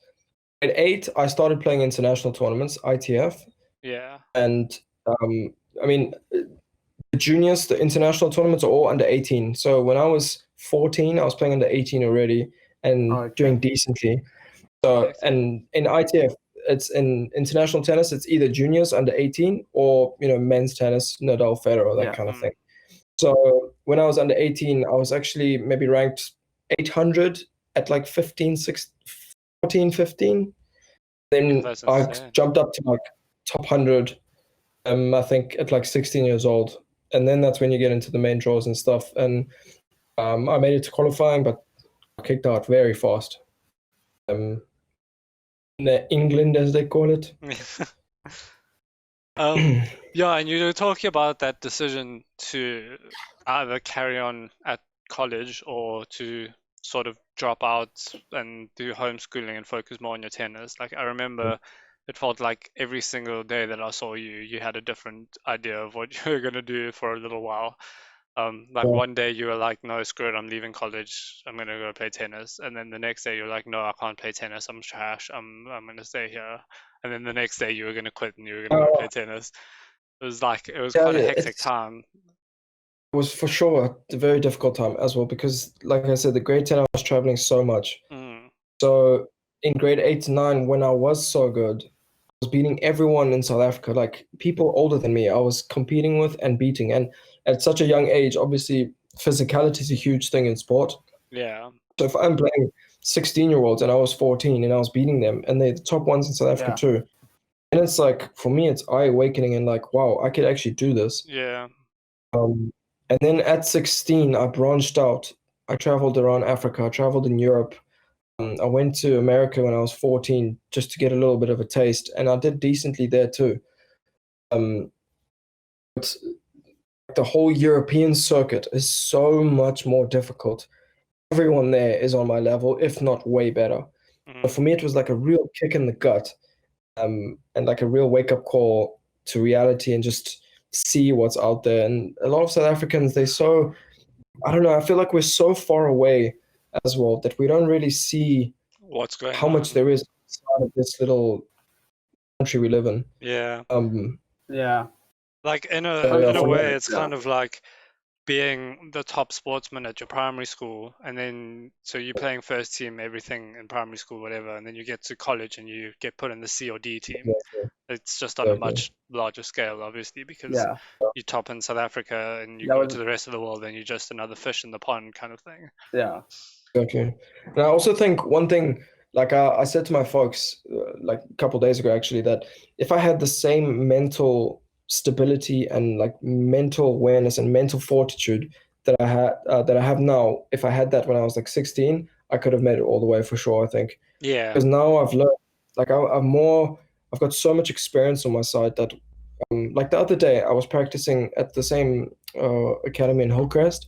B: at 8 I started playing international tournaments, ITF.
A: Yeah.
B: And I mean, the juniors, the international tournaments are all under 18. So when I was 14, I was playing under 18 already and doing decently. So, and in ITF, it's in international tennis, it's either juniors under 18 or, men's tennis, Nadal, Federer, that kind of thing. So when I was under 18, I was actually maybe ranked 800 at like 15, 14, 15. Then I jumped up to like top 100, I think at like 16 years old. And then that's when you get into the main draws and stuff. And I made it to qualifying, but I kicked out very fast. The England, as they call it.
A: Yeah, and you were talking about that decision to either carry on at college or to sort of drop out and do homeschooling and focus more on your tennis. Like, I remember it felt like every single day that I saw you, you had a different idea of what you were going to do for a little while. One day you were like, no, screw it, I'm leaving college, I'm gonna go play tennis. And then the next day you're like, no, I can't play tennis, I'm trash, I'm gonna stay here. And then the next day you were gonna quit and you were gonna go play tennis. It was quite a hectic time.
B: was for sure a very difficult time as well because, like I said, the grade 10 I was traveling so much. So in grade 8 to 9, when I was so good, I was beating everyone in South Africa, like people older than me. I was competing with and beating, and at such a young age, obviously, physicality is a huge thing in sport.
A: Yeah.
B: So if I'm playing 16-year-olds and I was 14 and I was beating them, and they're the top ones in South Africa too, and it's like for me, it's eye awakening and like, wow, I could actually do this.
A: Yeah.
B: And then at 16, I branched out. I traveled around Africa. I traveled in Europe. I went to America when I was 14 just to get a little bit of a taste, and I did decently there too. But the whole European circuit is so much more difficult. Everyone there is on my level, if not way better. But for me, it was like a real kick in the gut, and like a real wake up call to reality and just see what's out there. And a lot of South Africans, they're so, I don't know, I feel like we're so far away as well that we don't really see
A: what's going
B: how
A: on.
B: much there is outside of this little country we live in.
A: Yeah.
C: Yeah.
A: Like in a way, it's kind of like being the top sportsman at your primary school, and then so you're playing first team, everything in primary school, whatever, and then you get to college and you get put in the C or D team.
B: Exactly.
A: It's just on a much larger scale, obviously, because you top in South Africa and you go to the rest of the world and you're just another fish in the pond kind of thing.
C: Yeah.
B: Exactly. And I also think one thing, like I said to my folks, like a couple of days ago, actually, that if I had the same mental stability and like mental awareness and mental fortitude that I have now, if I had that when I was like 16, I could have made it all the way for sure, I think.
A: Yeah.
B: Because now I've learned, like I've got so much experience on my side that, like the other day, I was practicing at the same academy in Hillcrest,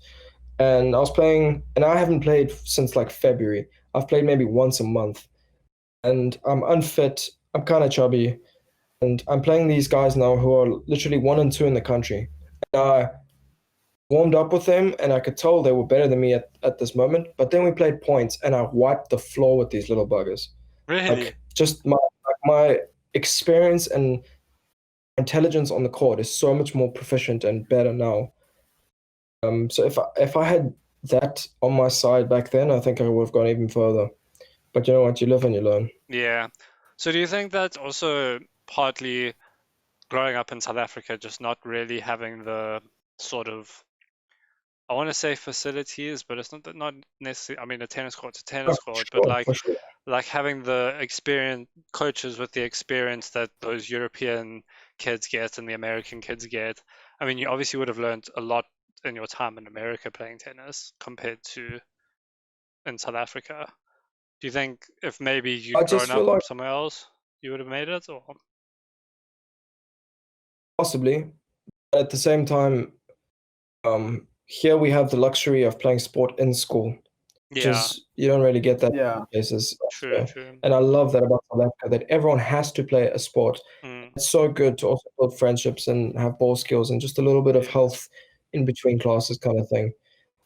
B: and I was playing, and I haven't played since like February. I've played maybe once a month, and I'm unfit. I'm kind of chubby, and I'm playing these guys now who are literally 1 and 2 in the country. And I warmed up with them, and I could tell they were better than me at this moment. But then we played points, and I wiped the floor with these little buggers.
A: Really?
B: Like just my experience and intelligence on the court is so much more proficient and better now. So if I had that on my side back then, I think I would have gone even further. But you know what? You live and you learn.
A: Yeah. So do you think that's also partly growing up in South Africa, just not really having the sort of, I want to say facilities, but it's not necessarily, I mean, a tennis court's a tennis court, but like having the experience, coaches with the experience that those European kids get and the American kids get. I mean, you obviously would have learned a lot in your time in America playing tennis compared to in South Africa. Do you think if maybe you'd grown up
B: like
A: somewhere else, you would have made it? Or
B: possibly, but at the same time, here we have the luxury of playing sport in school, which is you don't really get that in places.
A: True.
B: And I love that about South Africa, that everyone has to play a sport. It's so good to also build friendships and have ball skills and just a little bit of health in between classes kind of thing.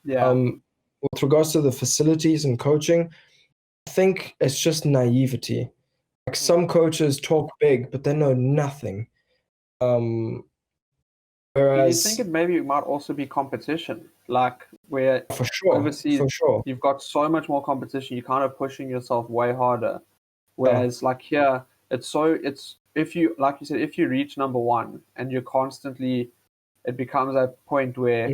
B: With regards to the facilities and coaching, I think it's just naivety. Like some coaches talk big, but they know nothing. Whereas,
C: do you think it maybe might also be competition, like where
B: for sure,
C: overseas you've got so much more competition, you're kind of pushing yourself way harder. Whereas like here, it's if you, like you said, if you reach number one and you're constantly, it becomes a point where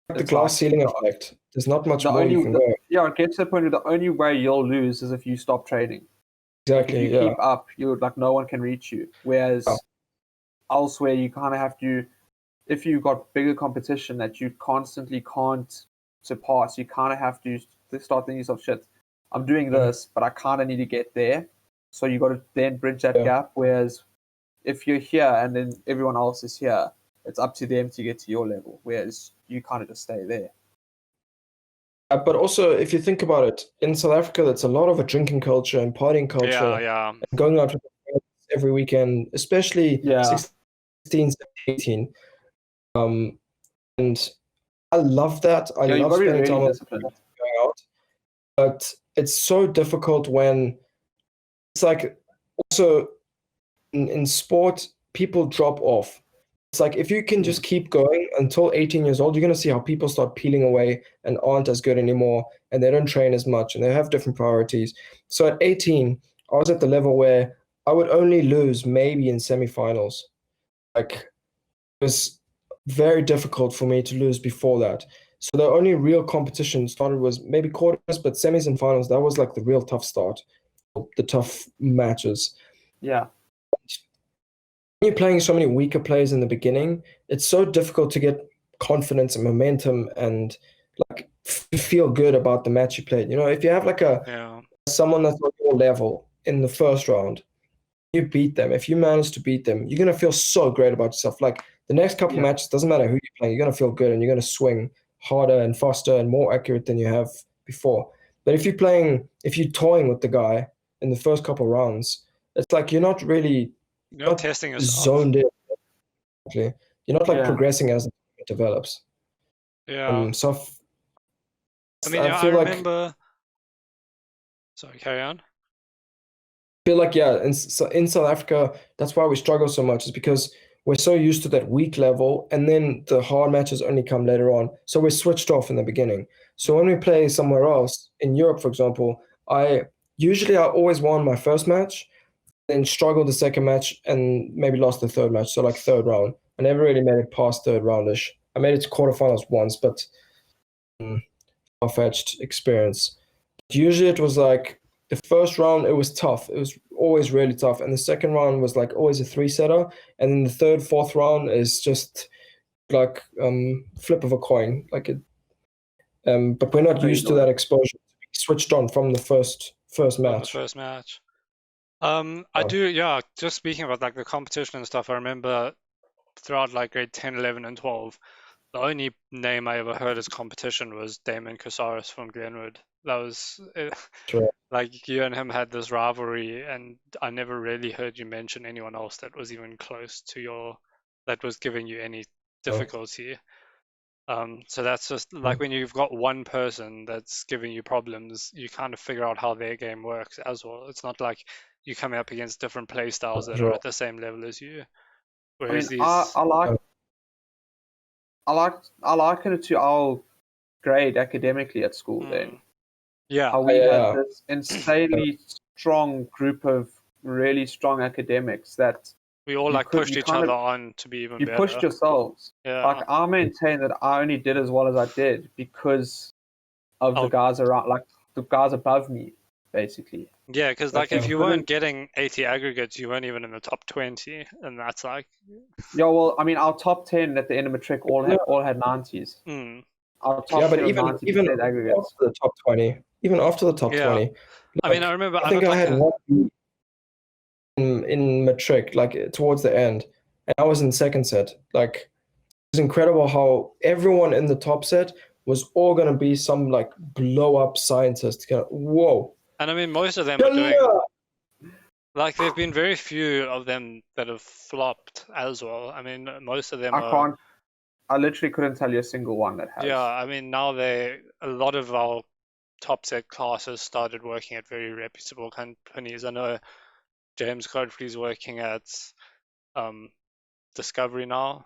B: like the glass ceiling effect. There's not much more you can go.
C: Yeah, it gets to the point where the only way you'll lose is if you stop training.
B: Exactly.
C: If you keep up, you're like no one can reach you. Whereas elsewhere, you kind of have to. If you've got bigger competition that you constantly can't surpass, you kind of have to start thinking yourself, shit, I'm doing this, but I kind of need to get there. So you got to then bridge that gap. Whereas if you're here and then everyone else is here, it's up to them to get to your level. Whereas you kind of just stay there.
B: But also, if you think about it, in South Africa, there's a lot of a drinking culture and partying culture. And going out with friends every weekend, especially 16, 18. And I love that. I love spending time going out. But it's so difficult when it's like also in sport, people drop off. It's like if you can just keep going until 18 years old, you're going to see how people start peeling away and aren't as good anymore, and they don't train as much, and they have different priorities. So at 18, I was at the level where I would only lose maybe in semifinals. Like it was very difficult for me to lose before that. So the only real competition started was maybe quarters, but semis and finals, that was like the real tough start, the tough matches.
C: Yeah.
B: You're playing so many weaker players in the beginning, it's so difficult to get confidence and momentum and like feel good about the match you played. You know, if you have like someone that's on your level in the first round, you beat them. If you manage to beat them, you're gonna feel so great about yourself. Like the next couple matches, doesn't matter who you're playing, you're gonna feel good and you're gonna swing harder and faster and more accurate than you have before. But if you're toying with the guy in the first couple rounds, it's like you're not really
A: testing yourself.
B: Zoned in. You're not like progressing as it develops.
A: Yeah.
B: So
A: I
B: feel
A: remember. Sorry, carry on.
B: I feel like in South Africa, that's why we struggle so much. Is because we're so used to that weak level, and then the hard matches only come later on. So we're switched off in the beginning. So when we play somewhere else in Europe, for example, I always won my first match, then struggled the second match, and maybe lost the third match. So like third round, I never really made it past third roundish. I made it to quarterfinals once, but far-fetched experience. But usually it was like the first round, it was tough. It was always really tough. And the second round was like always a three-setter. And then the third, fourth round is just like flip of a coin. Like it. But we're not used to that exposure. We switched on from the first match.
A: I do, just speaking about like the competition and stuff, I remember throughout like grade 10, 11, and 12, the only name I ever heard as competition was Damon Casares from Glenwood. That was like you and him had this rivalry, and I never really heard you mention anyone else that was even close to that was giving you any difficulty. So that's just like when you've got one person that's giving you problems, you kind of figure out how their game works as well. It's not like you come up against different play styles that are at the same level as you. Whereas
C: I liken it to our grade academically at school then.
A: Yeah.
C: How we had this insanely strong group of really strong academics that
A: we all pushed each other on to be even better.
C: You pushed yourselves.
A: Yeah.
C: Like I maintain that I only did as well as I did because of the guys around, like the guys above me, basically.
A: Yeah, because like if you weren't getting 80 aggregates, you weren't even in the top 20, and that's like.
C: Yeah, well, I mean, our top 10 at the end of matric all had 90s. Our top 10
B: but even
C: aggregates.
B: After the top 20, even after the top 20. Like,
A: I mean, I remember.
B: I think I had one in matric, like towards the end, and I was in second set. Like it was incredible how everyone in the top set was all gonna be some like blow up scientist. Whoa!
A: And I mean, most of them are doing. Like there've been very few of them that have flopped as well. I mean, most of them.
C: I literally couldn't tell you a single one that has.
A: Yeah, I mean, now a lot of our top set classes started working at very reputable companies. I know James Godfrey's working at Discovery now.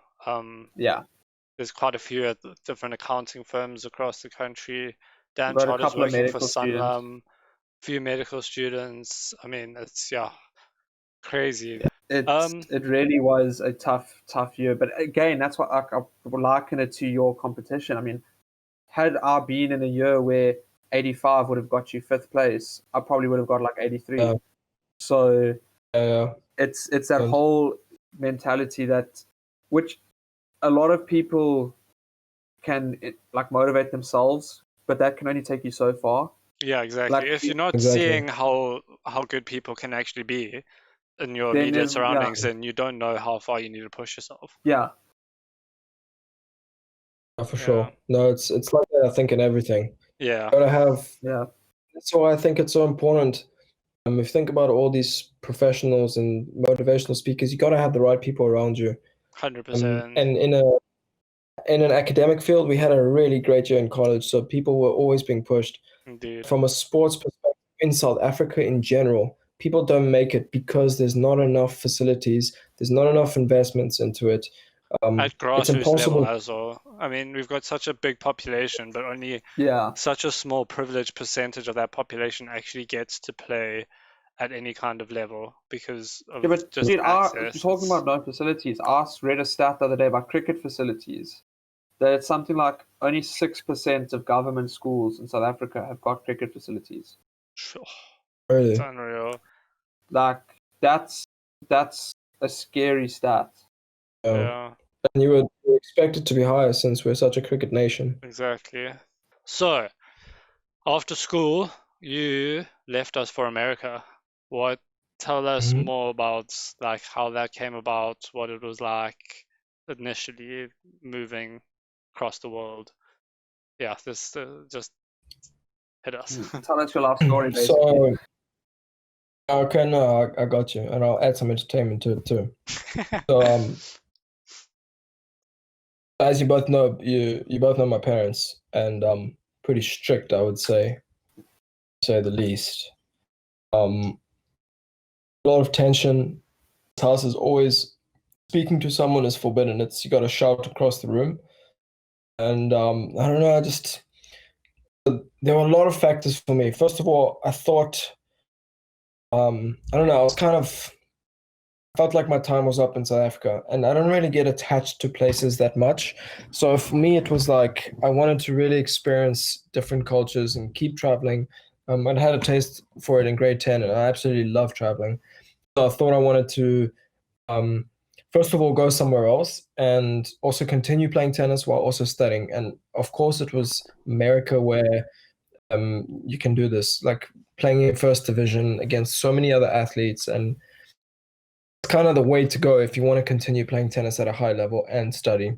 A: There's quite a few at different accounting firms across the country. Dan Charter's working for Sunlum. Few medical students. I mean, it's crazy.
C: It really was a tough year. But again, that's what I liken it to your competition. I mean, had I been in a year where 85 would have got you fifth place, I probably would have got like 83. So it's that whole mentality which a lot of people can like motivate themselves, but that can only take you so far.
A: Yeah, exactly. Like, if you're not seeing how good people can actually be in your immediate surroundings, then you don't know how far you need to push yourself.
C: Yeah.
B: For sure. No, it's like that, I think, in everything.
A: Yeah.
B: You gotta have. Yeah. That's why I think it's so important. If you think about all these professionals and motivational speakers, you gotta have the right people around you.
A: 100%.
B: And in an academic field, we had a really great year in college, so people were always being pushed.
A: Indeed.
B: From a sports perspective, in South Africa in general, people don't make it because there's not enough facilities, there's not enough investments into it.
A: At
B: It's
A: grassroots level
B: impossible.
A: as well. I mean, we've got such a big population, but only
C: Yeah.
A: such a small privileged percentage of that population actually gets to play at any kind of level because
C: Yeah,
A: of
C: but
A: just
C: dude,
A: access.
C: talking about no facilities, I read a stat the other day about cricket facilities that it's something like only 6% of government schools in South Africa have got cricket facilities.
A: Sure, it's
B: Really.
A: unreal.
C: Like that's a scary stat.
A: Yeah,
B: And you would expect it to be higher since we're such a cricket nation.
A: exactly. So, after school, you left us for America. What? Tell us
B: Mhm.
A: more about like how that came about, what it was like initially moving across the world. Yeah, this just hit us.
C: Tell us your life story, basically.
B: So, okay, no, I got you, and I'll add some entertainment to it too. So, as you both know, you both know my parents, and pretty strict, I would say the least. A lot of tension. This house is always speaking to someone is forbidden. It's you got to shout across the room, and I don't know. There were a lot of factors for me. First of all, I thought I don't know. I was kind of felt like my time was up in South Africa, and I don't really get attached to places that much. So for me, it was like I wanted to really experience different cultures and keep traveling. I had a taste for it in grade 10, and I absolutely love traveling. So I thought I wanted to, um, first of all, go somewhere else and also continue playing tennis while also studying. And of course, it was America where you can do this, like playing in first division against so many other athletes and kind of the way to go if you want to continue playing tennis at a high level and study.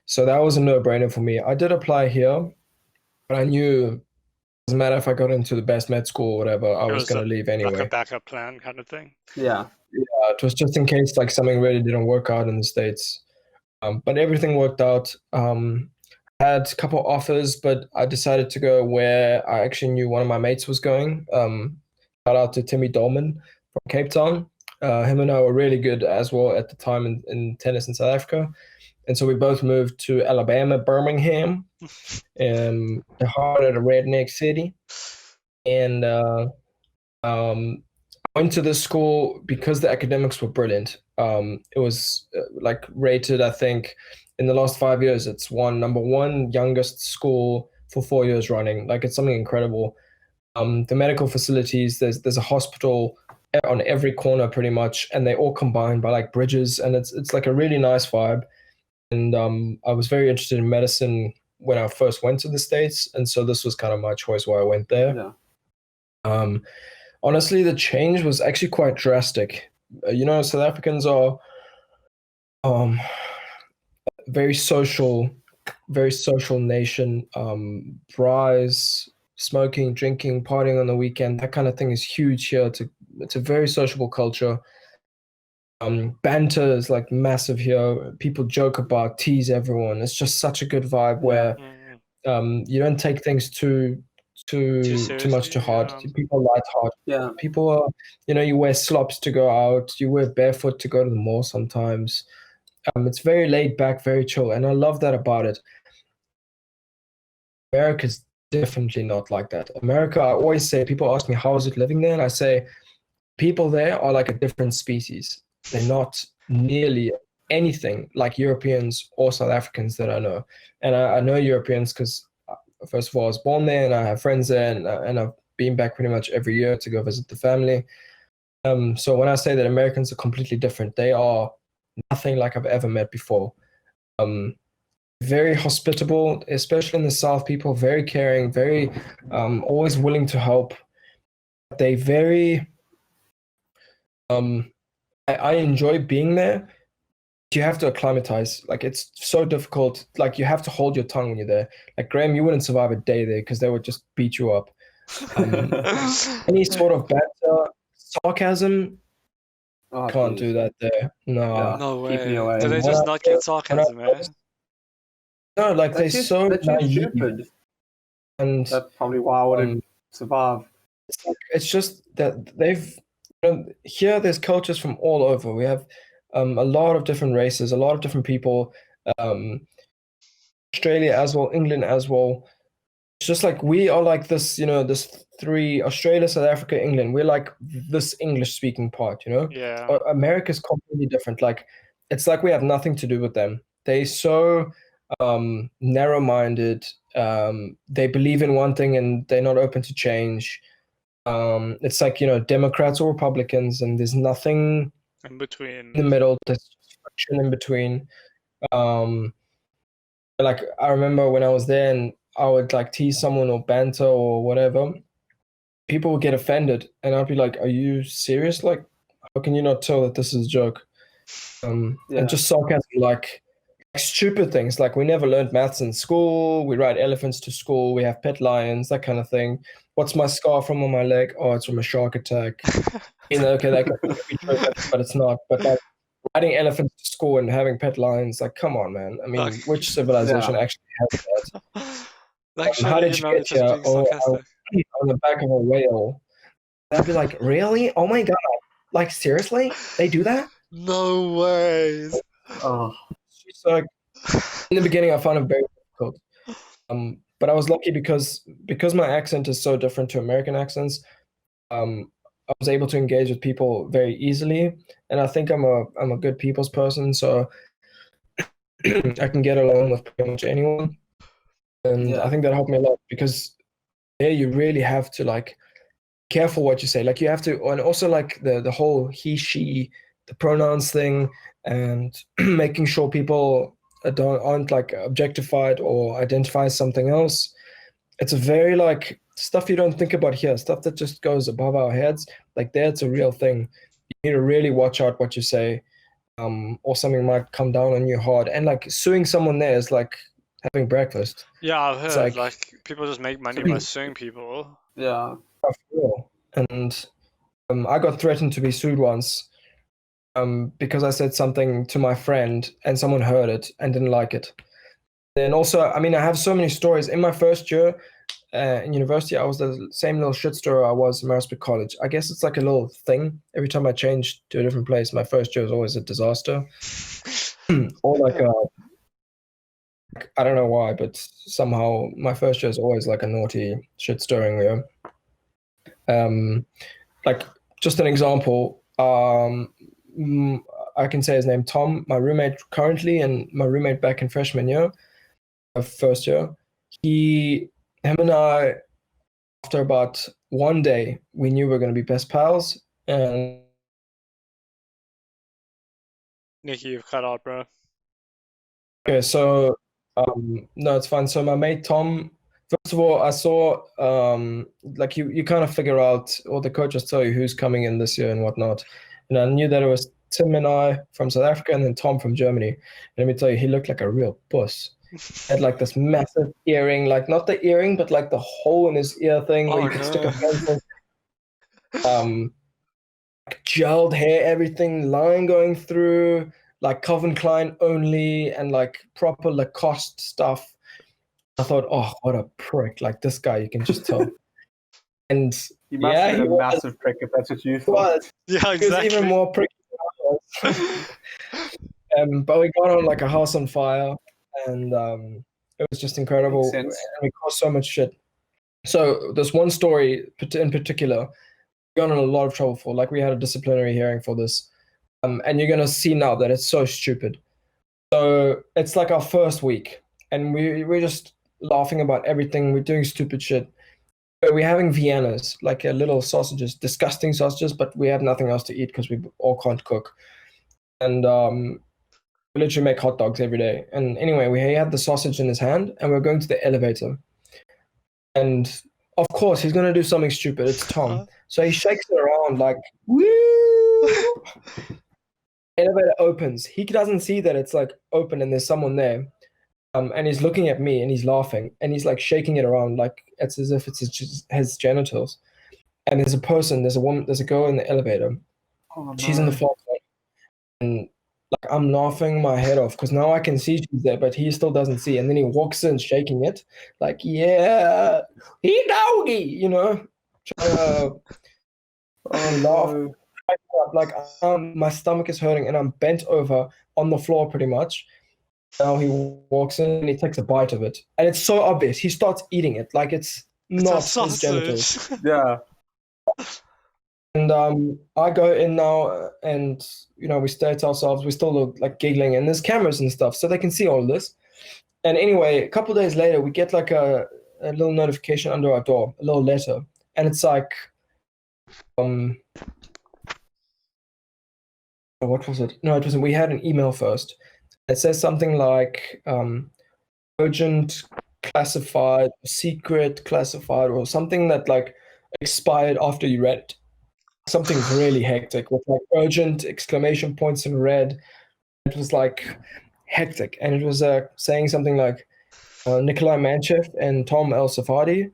B: So that was a no-brainer for me. I did apply here, but I knew it doesn't matter if I got into the best med school or whatever, I
A: It
B: was
A: was
B: going to leave
A: like a
B: anyway.
A: backup plan kind of thing.
C: Yeah.
B: It was just in case like something really didn't work out in the States. But everything worked out. I had a couple offers, but I decided to go where I actually knew one of my mates was going. Shout out to Timmy Dolman from Cape Town. Him and I were really good as well at the time in tennis in South Africa. And so we both moved to Alabama, Birmingham, the heart of the redneck city. And um, I went to this school because the academics were brilliant. It was like rated, I think, in the last 5 years, it's won number one youngest school for 4 years running. Like it's something incredible. The medical facilities, there's a hospital on every corner pretty much, and they all combined by like bridges, and it's like a really nice vibe. And I was very interested in medicine when I first went to the States, and so this was kind of my choice why I went there.
C: Yeah.
B: Honestly, the change was actually quite drastic. South Africans are um, very social, very social nation. Braais, smoking, drinking, partying on the weekend, that kind of thing is huge here. It's a very sociable culture. Banter is like massive here. People joke about, tease everyone. It's just such a good vibe where
A: Mm,
B: you don't take things
A: too
B: too much
A: seriously,
B: to heart.
A: yeah.
B: People are lighthearted.
C: Yeah.
B: People are, you wear slops to go out. You wear barefoot to go to the mall sometimes. It's very laid back, very chill, and I love that about it. America's definitely not like that. America, I always say, people ask me how is it living there, and I say people there are like a different species. They're not nearly anything like Europeans or South Africans that I know. And I know Europeans because, first of all, I was born there and I have friends there, and I've been back pretty much every year to go visit the family. So when I say that Americans are completely different, they are nothing like I've ever met before. Very hospitable, especially in the South. People very caring, very always willing to help. They very I enjoy being there. You have to acclimatize. Like it's so difficult. Like you have to hold your tongue when you're there. Like Graham, you wouldn't survive a day there because they would just beat you up. Any sort of banter, sarcasm,
C: Oh,
B: can't
C: please.
B: do that there. No.
C: Yeah.
A: No
C: Keep me
A: way.
C: away.
A: Do they
B: When
A: just
B: I
A: not
B: go-
A: get
B: when I
A: sarcasm, eh?
B: no, like they're so
C: They're too
B: naive,
C: stupid.
B: and
C: That's probably why I wouldn't survive.
B: it's just that here there's cultures from all over. We have a lot of different races, a lot of different people, Australia as well, England as well. It's just like we are like this, this three: Australia, South Africa, England. We're like this English speaking part,
A: Yeah.
B: America's completely different. Like it's like we have nothing to do with them. They so narrow-minded. They believe in one thing and they're not open to change. It's like, Democrats or Republicans, and there's nothing
A: In between.
B: in the middle. There's friction in between. Like I remember when I was there and I would like tease someone or banter or whatever, people would get offended and I'd be like, "Are you serious? Like, how can you not tell that this is a joke?" And just sarcasm, like stupid things. Like we never learned maths in school. We ride elephants to school. We have pet lions, that kind of thing. What's my scar from on my leg? Oh, it's from a shark attack. Okay, that could be true, but it's not. But like riding elephants to school and having pet lions, like, come on, man. I mean,
A: Like,
B: which civilization actually has that?
A: like,
B: How
A: surely
B: did
A: you
B: you
A: know
B: get
A: it's just
B: here?
A: being
B: Oh,
A: sarcastic.
B: on the back of a whale. I'd be like, really? Oh my god! Like seriously? They do that?
A: No ways.
C: Oh.
B: So in the beginning, I found it very difficult. But I was lucky because my accent is so different to American accents. I was able to engage with people very easily, and I think I'm a good people's person, so I can get along with pretty much anyone. And I think that helped me a lot because there you really have to like careful what you say. Like you have to, and also like the whole he she, the pronouns thing, and making sure people aren't like objectified or identify as something else. It's a very like stuff you don't think about here, stuff that just goes above our heads. Like there, it's a real thing. You need to really watch out what you say, or something might come down on you hard. And like suing someone there is like having breakfast.
A: Yeah, I've
B: It's
A: heard like people just make money by suing people.
C: Yeah.
B: And I got threatened to be sued once, because I said something to my friend and someone heard it and didn't like it. Then also, I mean, I have so many stories. In my first year in university, I was the same little shit stirrer I was in Maritzburg College. I guess it's like a little thing. Every time I changed to a different place, my first year was always a disaster. Or like I don't know why, but somehow my first year is always like a naughty shit stirring year. Like just an example, I can say his name, Tom, my roommate currently and my roommate back in freshman year, first year. Him and I, after about one day, we knew we were going to be best pals. And
A: Nikki, you've cut out, bro.
B: okay, so no, it's fine. So my mate Tom, first of all, I saw like you kind of figure out, or the coaches tell you who's coming in this year and whatnot. And I knew that it was Tim and I from South Africa and then Tom from Germany. And let me tell you, he looked like a real puss. He had like this massive earring, like not the earring, but like the hole in his ear thing where you could stick a pencil. Gelled hair, everything, line going through, like Calvin Klein only, and like proper Lacoste stuff. I thought, oh, what a prick! Like this guy, you can just tell. And
C: he must have been a massive prick if that's what you thought.
A: Yeah, exactly.
B: He was even more pricky than I was. But we got on like a house on fire, and it was just incredible. And we caused so much shit. So there's one story in particular we got in a lot of trouble for. Like we had a disciplinary hearing for this, and you're gonna see now that it's so stupid. So it's like our first week, and we're just laughing about everything. We're doing stupid shit. We're having Viennas, like little sausages, disgusting sausages, but we have nothing else to eat because we all can't cook. And we literally make hot dogs every day. And anyway, he had the sausage in his hand, and we're going to the elevator. And of course, he's going to do something stupid. It's Tom. So he shakes it around like, woo! Elevator opens. He doesn't see that it's like open and there's someone there. And he's looking at me and he's laughing and he's like shaking it around like it's as if it's his genitals. And there's a person, there's a woman, there's a girl in the elevator. Oh, no. She's in the far side. And like I'm laughing my head off because now I can see she's there, but he still doesn't see. And then he walks in shaking it, like, yeah, he doggy, trying to laugh. Like my stomach is hurting and I'm bent over on the floor pretty much. Now he walks in and he takes a bite of it, and it's so obvious. He starts eating it like it's
A: It's a
B: not his genitals.
A: sausage.
C: Yeah.
B: And I go in now, and we stay to ourselves. We still look like giggling, and there's cameras and stuff, so they can see all this. And anyway, a couple of days later, we get like a little notification under our door, a little letter, and it's like, what was it? No, it wasn't. We had an email first. It says something like urgent, classified, secret, classified, or something that like expired after you read it. Something really hectic with like urgent exclamation points in red. It was like hectic, and it was saying something like Nikki Manchev and Tom El Safadi.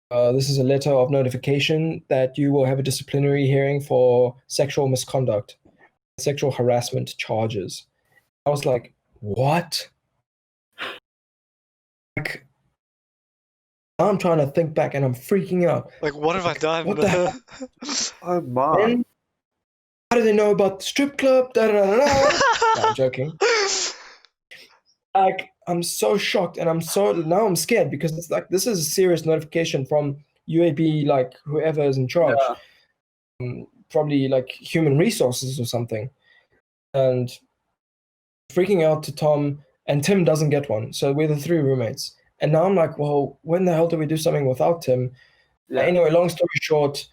B: This is a letter of notification that you will have a disciplinary hearing for sexual misconduct, sexual harassment charges. I was like, what? Like, I'm trying to think back and I'm freaking out.
A: Like, what have I done?
B: What the hell?
C: Oh my.
B: Then, how do they know about the strip club? Da, da, da, da. No, I'm joking. Like, I'm so shocked, and now I'm scared because it's like this is a serious notification from UAB, like whoever is in charge, probably like human resources or something, and freaking out to Tom, and Tim doesn't get one, so we're the three roommates. And now I'm like, well, when the hell do we do something without Tim?
C: Yeah.
B: Anyway, long story short,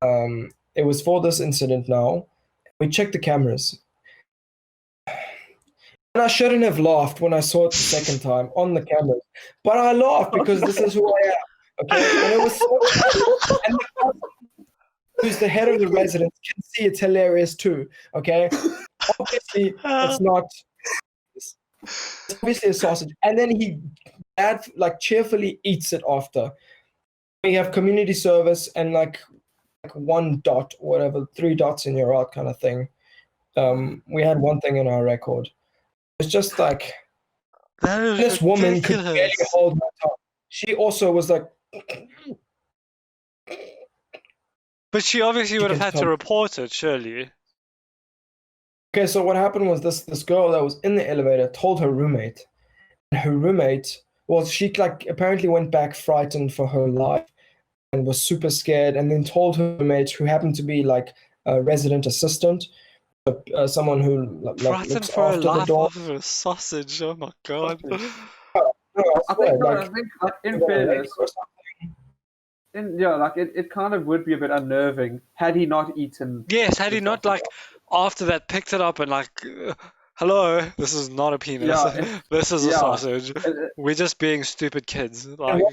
B: it was for this incident now. We checked the cameras. And I shouldn't have laughed when I saw it the second time on the cameras. But I laughed because this is who I am. Okay? And it was so funny. And the person who's the head of the residence can see it's hilarious too. Okay? Obviously, it's not. It's obviously a sausage. And then he like cheerfully eats it after. We have community service and like 1 dot or whatever, 3 dots in your art kind of thing. We had one thing in our record. It's just like this woman could barely hold her tongue. She also was like.
A: But she obviously would have had to report it, surely.
B: Okay, so what happened was this girl that was in the elevator told her roommate. And her roommate, well, she like apparently went back frightened for her life and was super scared, and then told her roommate, who happened to be like a resident assistant, someone who like looks after the door.
A: Of a sausage. Oh my god.
C: I think in fairness, it kind of would be a bit unnerving had he not eaten.
A: Yes, had he not like after that picked it up and like, hello, this is not a penis. Yeah, this is a sausage. We're just being stupid kids. Like.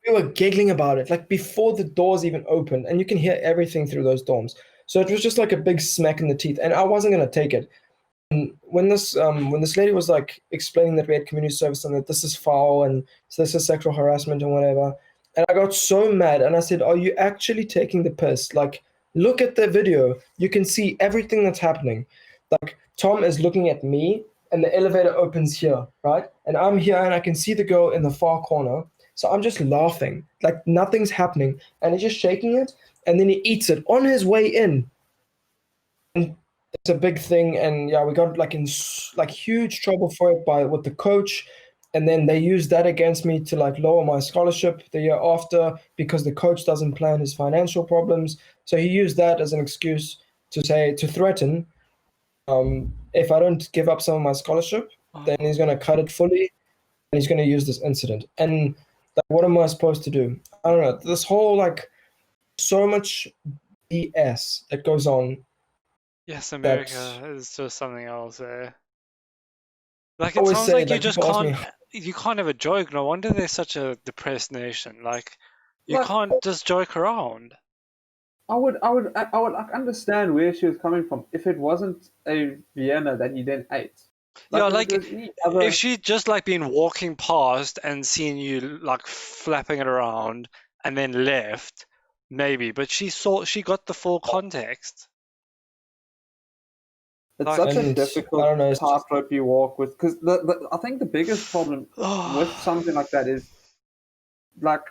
B: We were giggling about it like before the doors even opened, and you can hear everything through those dorms. So it was just like a big smack in the teeth, and I wasn't gonna take it. And when this lady was like explaining that we had community service and that this is foul and so this is sexual harassment and whatever, and I got so mad and I said, "Are you actually taking the piss? Like, look at the video. You can see everything that's happening. Like, Tom is looking at me, and the elevator opens here, right? And I'm here, and I can see the girl in the far corner." So I'm just laughing, like nothing's happening, and he's just shaking it, and then he eats it on his way in. And it's a big thing, and yeah, we got like in like huge trouble for it with the coach, and then they used that against me to like lower my scholarship the year after because the coach doesn't plan his financial problems. So he used that as an excuse to threaten, if I don't give up some of my scholarship, then he's gonna cut it fully, and he's gonna use this incident. And like, what am I supposed to do? I don't know. This whole like so much BS that goes on.
A: Yes, America is just something else. Like it sounds like you just can't have a joke. No wonder they're such a depressed nation. Like you can't just joke around.
C: I would understand where she was coming from if it wasn't a Vienna that he then ate.
A: If she'd just like been walking past and seen you like flapping it around and then left, maybe. But she got the full context.
C: It's such a difficult tightrope you walk with, because I think the biggest problem with something like that is like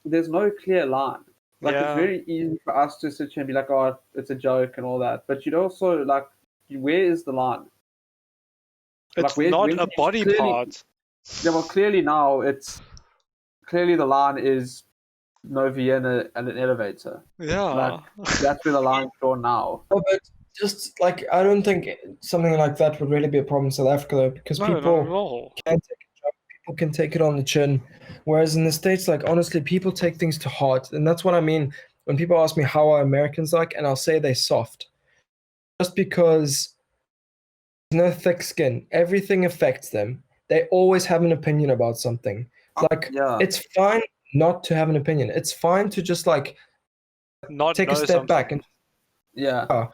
C: there's no clear line. Like, it's
A: Yeah.
C: very easy for us to sit here and be like, oh, it's a joke and all that. But you'd also, like, where is the line?
A: It's
C: Like,
A: not
C: where's
A: a body
C: clearly,
A: part.
C: yeah, well, clearly now clearly the line is no Vienna and an elevator. Like,
A: Yeah.
C: that's where the line's drawn now.
B: Oh, but just like I don't think something like that would really be a problem in South Africa though, because
A: No, not at all.
B: people can take it on the chin, whereas in the States, like honestly, people take things to heart, and that's what I mean when people ask me how are Americans like, and I'll say they're soft, just because there's no thick skin. Everything affects them. They always have an opinion about something. Like
C: Yeah.
B: it's fine not to have an opinion. It's fine to just like
A: Not
B: take a
A: know
B: step back
A: something.
B: and
C: Yeah.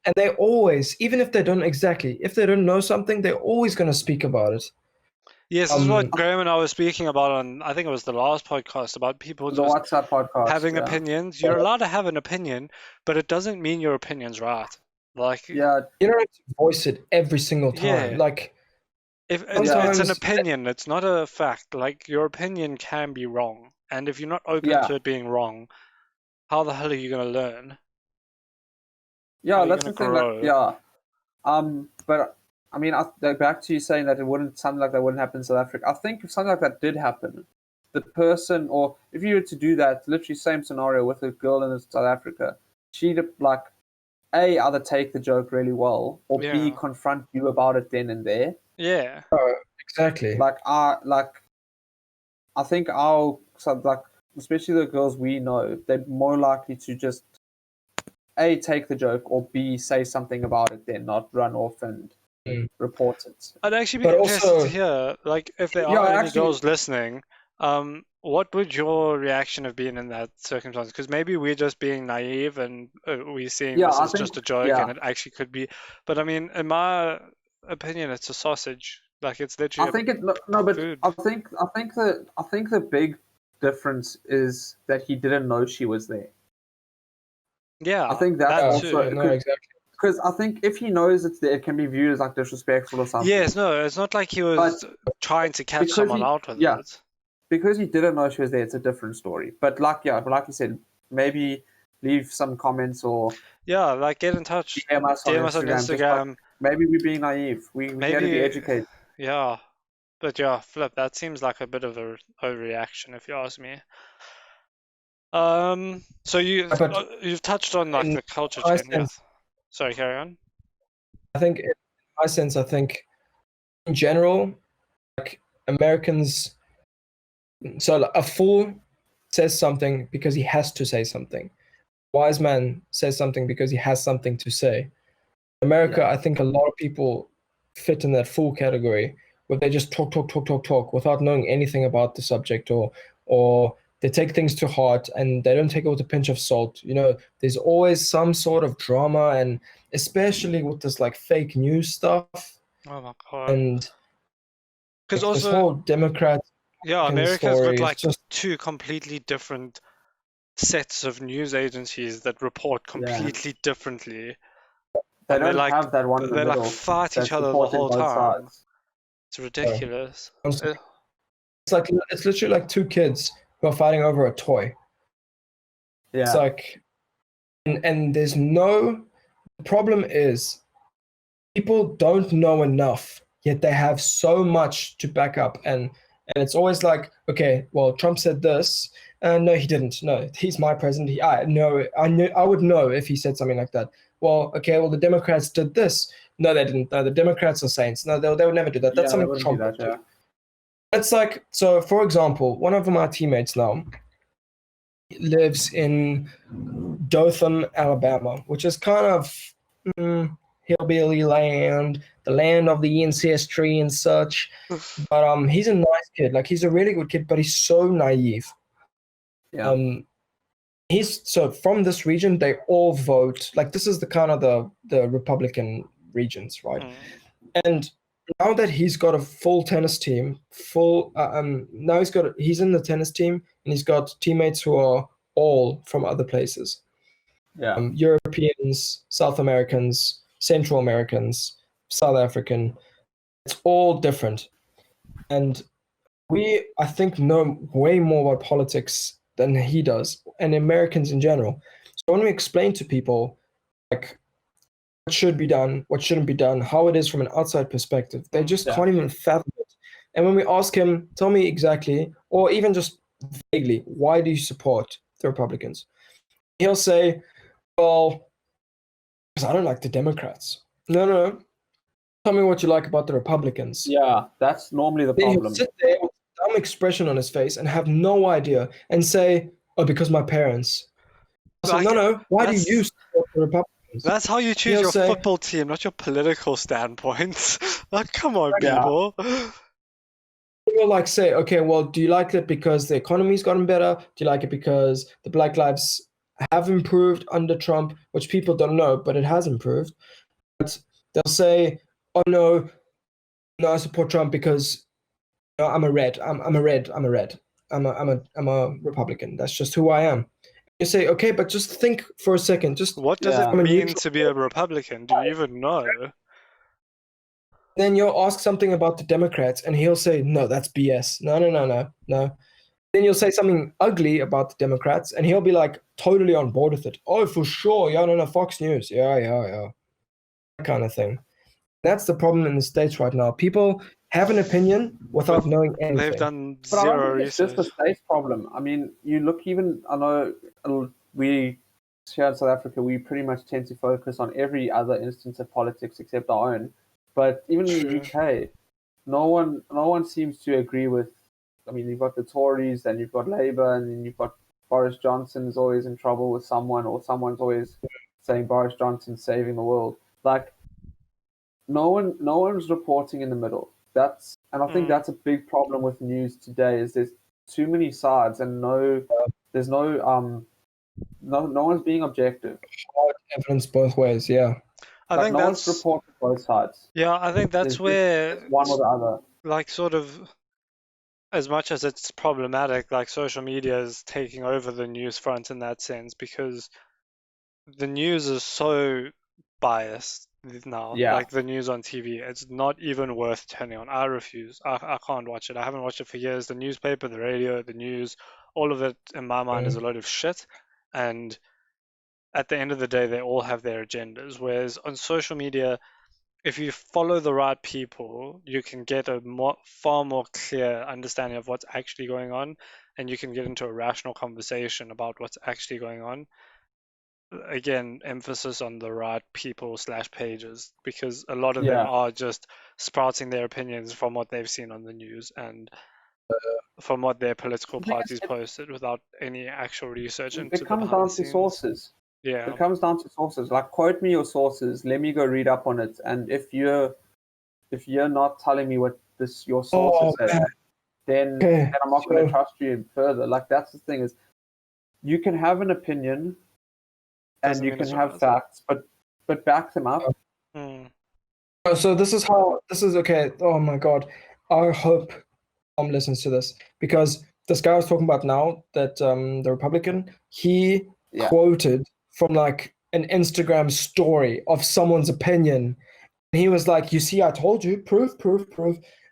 B: and they always, even if they don't exactly, if they don't know something, they're always going to speak about it.
A: Yes, this is what Graham and I were speaking about on, I think it was the last podcast, about people
C: The
A: just
C: WhatsApp podcast.
A: having
C: yeah.
A: opinions. You're allowed to have an opinion, but it doesn't mean your opinion's right. Like,
C: Yeah.
B: You don't have to voice it every single time.
A: Yeah.
B: Like
A: if it's
B: sometimes
A: an opinion, it's not a fact. Like, your opinion can be wrong, and if you're not open
C: Yeah.
A: to it being wrong, how the hell are you going to learn?
C: Yeah,
A: How are you
C: that's the
A: going to
C: thing.
A: grow?
C: Like, yeah. But I mean, back to you saying that something like that wouldn't happen in South Africa. I think if something like that did happen, the person, or if you were to do that, literally same scenario with a girl in South Africa, she'd like A, either take the joke really well, or B,
A: Yeah.
C: confront you about it then and there.
A: Yeah.
B: exactly.
C: Like I think especially the girls we know, they're more likely to just A, take the joke, or B, say something about it then, not run off and report it.
A: I'd actually be
B: But
A: interested
B: also-
A: to hear, like, if there
C: Yeah,
A: are any
C: actually-
A: girls listening, what would your reaction have been in that circumstance? Because maybe we're just being naive and we're seeing
C: Yeah,
A: this
C: I
A: as just
C: think-
A: a joke
C: yeah.
A: and it actually could be. But I mean, in my opinion, it's a sausage. Like, it's literally
C: I think but
A: food.
C: I think the big difference is that he didn't know she was there.
A: Yeah,
C: I think that's
A: that
C: also
A: too.
B: no, exactly.
C: because I think if he knows it's there, it can be viewed as like disrespectful or something.
A: Yes, no, it's not like he was trying to catch
C: because
A: someone
C: he-
A: out with
C: yeah.
A: it.
C: Because he didn't know she was there, it's a different story. But like you said, maybe leave some comments or
A: Yeah, like, get in touch.
C: DM us on
A: DM us on
C: Instagram. Just
A: Instagram.
C: like, maybe we're being naive. We here to be
A: Maybe,
C: educated.
A: yeah. But yeah, Flip, that seems like a bit of a overreaction, if you ask me. So you've touched on like
B: in
A: the culture
B: my
A: change. Yeah.
B: sense-
A: Sorry, carry on.
B: I think, in my sense, I think in general, like Americans, so like, a fool says something because he has to say something. Wise man says something because he has something to say. America, I think a lot of people fit in that fool category where they just talk without knowing anything about the subject, or they take things to heart and they don't take it with a pinch of salt. You know, there's always some sort of drama, and especially with this like fake news stuff
A: Oh my God.
B: and
A: Because
B: like, this
A: also,
B: whole Democrat
A: yeah,
B: fucking
A: America's got
B: story is
A: like
B: just
A: two completely different sets of news agencies that report completely differently.
C: They
A: And they
C: don't
A: like
C: have that one in the
A: they like
C: middle.
A: fight
C: that's
A: each other the
C: supporting
A: whole
C: both
A: time.
C: sides.
A: It's ridiculous.
B: it's like it's literally like two kids who are fighting over a toy. It's
C: Yeah,
B: like and there's no the problem is people don't know enough, yet they have so much to back up, and it's always like, okay, well, Trump said this, no, he didn't. No, he's my president. I know, I would know if he said something like that. Well, okay, well, the Democrats did this. No, they didn't. No, the Democrats are saints. No, they would never do that. That's
C: yeah, they
B: something
C: wouldn't
B: Trump
C: do
B: would
C: that.
B: do.
C: Yeah,
B: It's like, so for example, one of my teammates now lives in Dothan, Alabama, which is kind of hillbilly land, the land of the ancestry and such. But he's a nice kid. Like he's a really good kid, but he's so naive.
C: yeah,
B: He's so from this region, they all vote. Like this is the kind of the Republican regions, right? And now that he's got a full tennis team, now he's in the tennis team and he's got teammates who are all from other places.
C: yeah.
B: Europeans, South Americans, Central Americans, South African. It's all different. And I think, know way more about politics than he does. and Americans in general. So when we explain to people like what should be done, what shouldn't be done, how it is from an outside perspective, they just can't even fathom it. And when we ask him, tell me exactly, or even just vaguely, why do you support the Republicans? He'll say, well, because I don't like the Democrats. No. Tell me what you like about the Republicans.
C: Yeah, that's normally the
B: Then he'll
C: problem.
B: sit there with a dumb expression on his face and have no idea and say, oh, because my parents. I say, no. Why do you support the Republicans?
A: That's how you choose your football team, not your political standpoints. Like, come on, people.
B: People like say, okay, well, do you like it because the economy's gotten better? Do you like it because the Black lives have improved under Trump, which people don't know, but it has improved. But they'll say, oh no, I support Trump because I'm a red. I'm a red. I'm a Republican. That's just who I am. You say, okay, but just think for a second. Just
A: what does it mean to be a Republican? Do you even know?
B: Then you'll ask something about the Democrats, and he'll say, no, that's BS. No. Then you'll say something ugly about the Democrats, and he'll be like totally on board with it. Oh, for sure. Yeah, no, Fox News. Yeah. That kind of thing. That's the problem in the States right now. People have an opinion without knowing anything.
A: They've done zero research.
C: It's just a state problem. I mean, you look even, I know we here in South Africa, we pretty much tend to focus on every other instance of politics except our own. But even in the UK, no one seems to agree with. I mean, you've got the Tories, and you've got Labour, and then you've got Boris Johnson's always in trouble with someone, or someone's always saying Boris Johnson's saving the world. Like, no one's reporting in the middle. I think that's a big problem with news today. Is there's too many sides, and there's no one's being objective.
B: Hard evidence both ways, yeah.
C: I think no one's reporting both sides.
A: Yeah, I think that's where
C: one or the other.
A: Like, sort of, as much as it's problematic, like social media is taking over the news front in that sense, because the news is so biased now. Like the news on TV, it's not even worth turning on. I refuse. I can't watch it. I haven't watched it for years. The newspaper, the radio, the news, all of it in my mind is a load of shit. And at the end of the day, they all have their agendas. Whereas on social media, if you follow the right people, you can get a far more clear understanding of what's actually going on, and you can get into a rational conversation about what's actually going on. Again, emphasis on the right people / pages, because a lot of them are just sprouting their opinions from what they've seen on the news and from what their political parties posted without any actual research into the behind the scenes.
C: It comes down to sources.
A: Yeah.
C: It comes down to sources. Like, quote me your sources. Let me go read up on it. And if you're not telling me what your sources say, then I'm not going to trust you further. Like, that's the thing, is you can have an opinion and you can have facts, but back them up.
B: So this is okay. Oh my God. I hope Tom listens to this, because this guy I was talking about now, that the Republican, he quoted from like an Instagram story of someone's opinion. And he was like, you see, I told you, proof.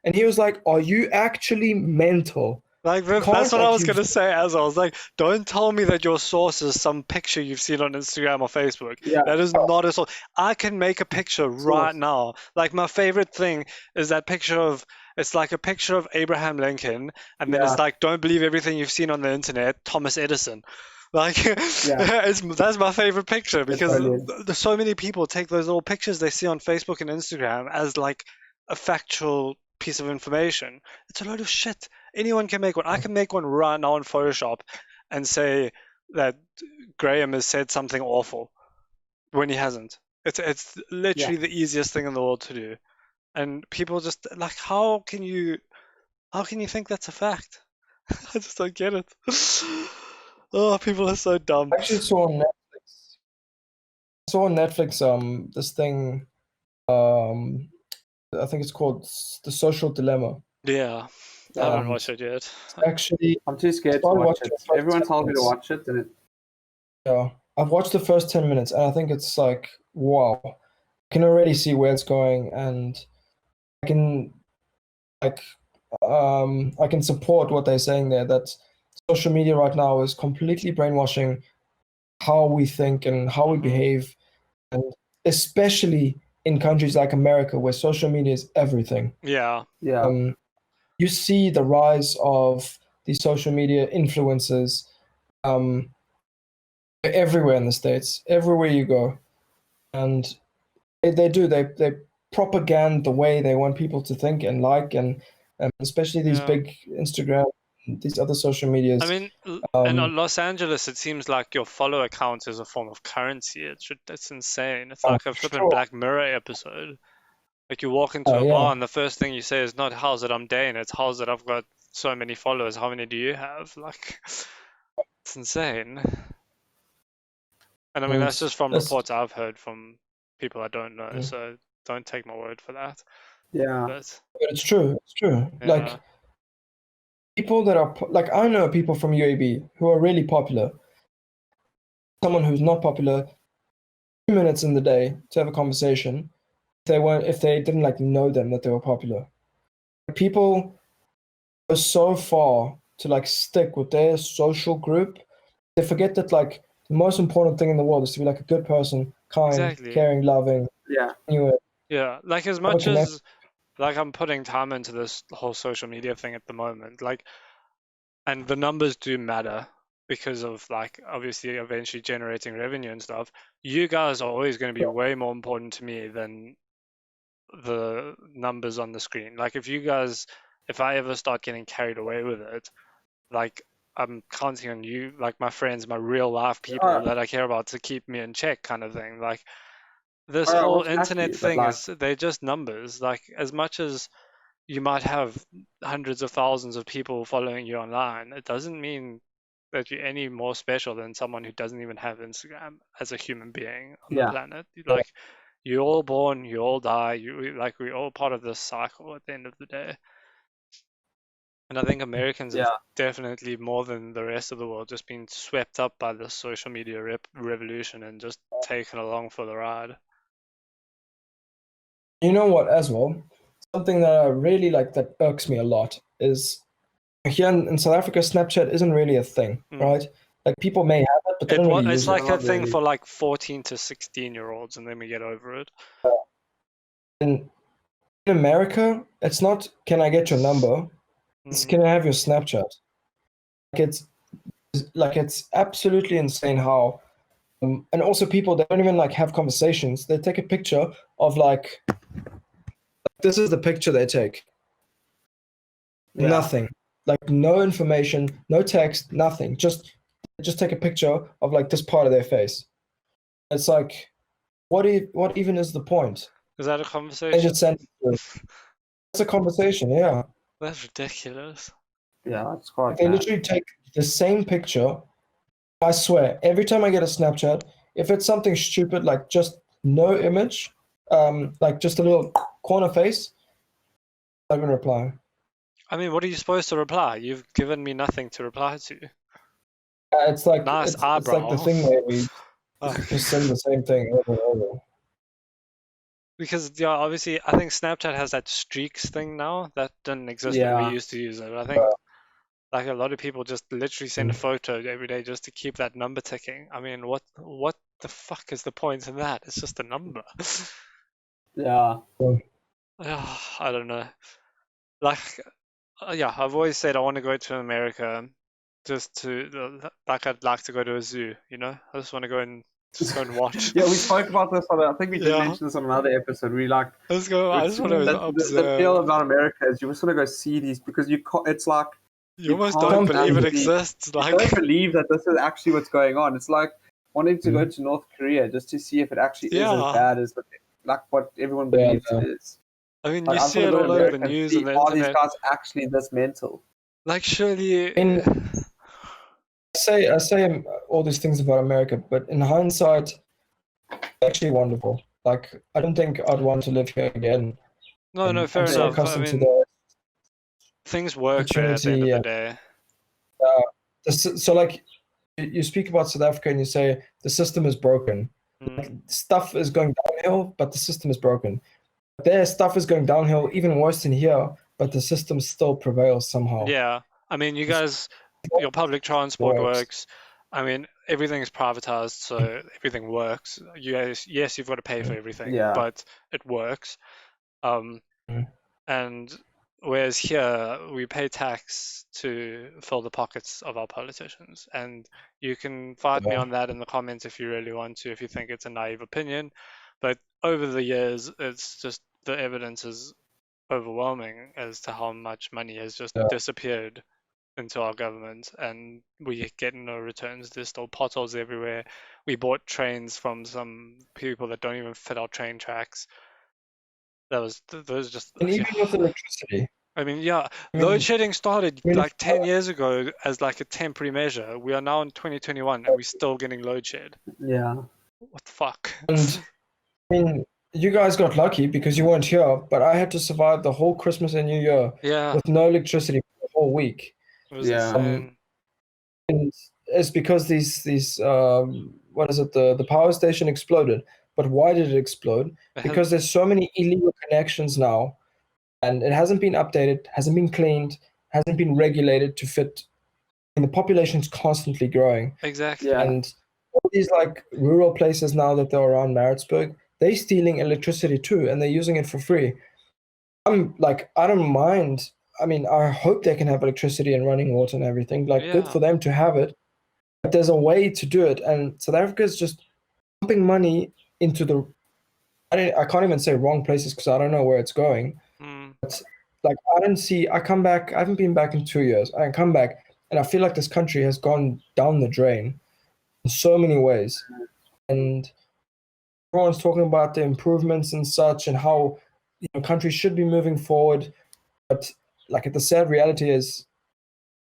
B: And he was like, are you actually mental?
A: Like, that's what I was going to say, as I was like, don't tell me that your source is some picture you've seen on Instagram or Facebook.
C: Yeah.
A: That is not a source. I can make a picture right now. Like, my favorite thing is that picture it's like a picture of Abraham Lincoln, and then it's like, don't believe everything you've seen on the internet, Thomas Edison. Like, that's my favorite picture, because there's so many people take those little pictures they see on Facebook and Instagram as like a factual piece of information. It's a load of shit. Anyone can make one. I can make one right now on Photoshop and say that Graham has said something awful when he hasn't. It's literally the easiest thing in the world to do. And people just like, how can you think that's a fact? I just don't get it. Oh, people are so dumb.
B: I actually saw on Netflix this thing, I think it's called The Social Dilemma.
A: Yeah, I haven't watched it yet.
B: Actually,
C: I'm too scared to watch it. Everyone tells me to watch it, and
B: I've watched the first 10 minutes, and I think it's like, wow, I can already see where it's going, and I can support what they're saying there, that social media right now is completely brainwashing how we think and how we behave, and especially in countries like America where social media is everything.
A: Yeah.
B: You see the rise of these social media influencers everywhere in the States, everywhere you go, and they propaganda the way they want people to think and like, and especially these big Instagram, these other social medias.
A: I mean, in Los Angeles, it seems like your follow account is a form of currency. It's insane. It's like a flipping Black Mirror episode. Like you walk into a bar and the first thing you say is not "How's it I'm Dane," it's "How's it I've got so many followers. How many do you have?" Like, it's insane. And I mean, that's just from reports I've heard from people I don't know. So don't take my word for that.
C: Yeah.
B: But it's true. It's true.
A: Yeah.
B: Like people that are like, I know people from UAB who are really popular. Someone who's not popular, 2 minutes in the day to have a conversation. If they didn't like know them, that they were popular. People go so far to like stick with their social group, they forget that like the most important thing in the world is to be like a good person, kind, caring, loving.
C: Yeah.
A: Yeah. Like as much as like I'm putting time into this whole social media thing at the moment, like, and the numbers do matter because of like obviously eventually generating revenue and stuff. You guys are always going to be way more important to me than the numbers on the screen. Like if I ever start getting carried away with it, like I'm counting on you, like my friends, my real life people that I care about to keep me in check kind of thing. Like this whole internet thing they're just numbers. Like as much as you might have hundreds of thousands of people following you online, it doesn't mean that you're any more special than someone who doesn't even have Instagram as a human being on the planet. Like you're all born, you all die, we're all part of this cycle at the end of the day. And I think Americans have definitely more than the rest of the world just been swept up by the social media revolution and just taken along for the ride.
B: You know what, as well, something that I really like that irks me a lot is here in South Africa, Snapchat isn't really a thing, right? Like people may have it, but they don't really use
A: it. It's like a thing for like 14 to 16-year-olds, and then we get over it.
B: In America, it's not, can I get your number? It's, can I have your Snapchat? It's absolutely insane how, and also people, they don't even like have conversations. They take a picture of like, this is the picture they take. Nothing. Like no information, no text, nothing. Just take a picture of like this part of their face. It's like, what even is the point?
A: Is that a conversation?
B: They just send it. It's a conversation, yeah.
A: That's ridiculous.
C: Yeah, it's quite.
B: They literally take the same picture. I swear, every time I get a Snapchat, if it's something stupid like just no image, like just a little corner face, I'm gonna reply.
A: I mean, what are you supposed to reply? You've given me nothing to reply to.
B: It's like
A: nice
B: it's like the thing where we just send the same thing over and over.
A: Because obviously, I think Snapchat has that streaks thing now that didn't exist when we used to use it. I think like a lot of people just literally send a photo every day just to keep that number ticking. I mean, what the fuck is the point in that? It's just a number.
C: Yeah.
A: I don't know. Like, I've always said I want to go to America just to, like I'd like to go to a zoo, you know? I just want to go and watch.
C: We spoke about this I think we did mention this on another episode. We like,
A: let's go. I just want to observe.
C: The deal about America is you just want to go see these because it's like
A: you almost don't believe it exists. Like,
C: you don't believe that this is actually what's going on. It's like wanting to go to North Korea just to see if it actually is as bad as like what everyone believes it is.
A: I mean, you see it all over the news and the internet.
C: Are these guys actually this mental?
A: Like, surely.
B: I say all these things about America, but in hindsight, it's actually wonderful. Like, I don't think I'd want to live here again.
A: No, fair enough. I mean, things work better at the end of the day.
B: So, like, you speak about South Africa and you say the system is broken. Like, stuff is going downhill, but the system is broken. Their stuff is going downhill even worse than here, but the system still prevails somehow.
A: Yeah, I mean, you guys your public transport works. I mean, everything's privatized, so everything works. Yes, you've got to pay for everything, but it works. And whereas here, we pay tax to fill the pockets of our politicians. And you can fight me on that in the comments if you really want to, if you think it's a naive opinion. But over the years, it's just the evidence is overwhelming as to how much money has just disappeared into our government, and we get no returns. There's still potholes everywhere. We bought trains from some people that don't even fit our train tracks. Those just.
B: And even with electricity.
A: I mean, load shedding started like 10 years ago as like a temporary measure. We are now in 2021 and we're still getting load shed.
C: Yeah.
A: What the fuck?
B: And I mean, you guys got lucky because you weren't here, but I had to survive the whole Christmas and New Year with no electricity for the whole week.
A: It was insane.
B: And it's because these what is it, the power station exploded. But why did it explode? Because there's so many illegal connections now, and it hasn't been updated, hasn't been cleaned, hasn't been regulated to fit, and the population's constantly growing.
A: Exactly.
B: And all these like rural places now that they're around Maritzburg, they're stealing electricity too, and they're using it for free. I'm like, I don't mind. I mean, I hope they can have electricity and running water and everything. Like, good for them to have it. But there's a way to do it, and South Africa is just pumping money into the. I can't even say wrong places because I don't know where it's going. But like, I come back. I haven't been back in 2 years. I come back, and I feel like this country has gone down the drain in so many ways, and everyone's talking about the improvements and such, and how countries should be moving forward. But like, the sad reality is,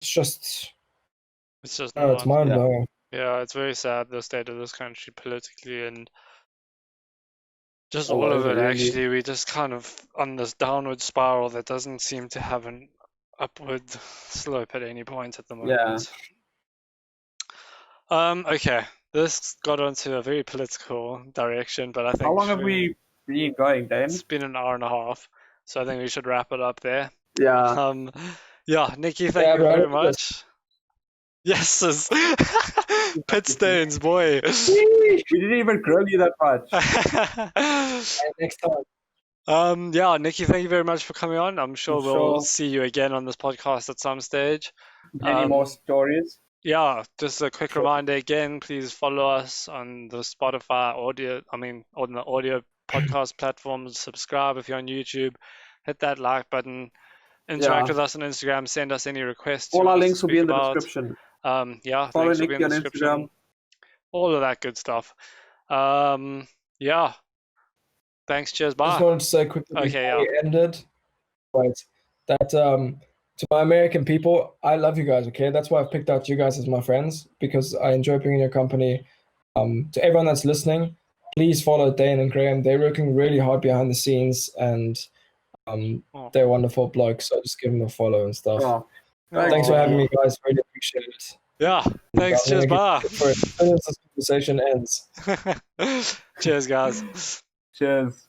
B: it's mind blowing.
A: Yeah, it's very sad, the state of this country politically, and just all of it. Actually, we just kind of on this downward spiral that doesn't seem to have an upward slope at any point at the moment. Okay, this got onto a very political direction, but I think.
C: How long have we been going, Dan?
A: It's been an hour and a half, so I think we should wrap it up there.
C: Yeah.
A: Nikki, thank you very much. Yes, pit stains, boy.
C: We didn't even grill you that much.
B: Next time.
A: Nikki, thank you very much for coming on. I'm sure we'll see you again on this podcast at some stage.
C: Any more stories?
A: Yeah, just a quick reminder again, please follow us on the Spotify on the audio podcast platforms. Subscribe if you're on YouTube. Hit that like button. Interact with us on Instagram. Send us any requests.
C: All our links will be in the description.
A: Follow
C: Nikki on Instagram.
A: All of that good stuff. Thanks. Cheers. Bye.
B: I just wanted to say quickly before we ended, that to my American people, I love you guys. Okay, that's why I've picked out you guys as my friends, because I enjoy being in your company. To everyone that's listening, please follow Dane and Graham. They're working really hard behind the scenes, and they're wonderful blokes. So just give them a follow and stuff. Thanks for having me, guys. Really appreciate it.
A: Yeah, thanks. Cheers. Bye.
B: As soon as this conversation ends.
A: Cheers, guys.
C: Cheers.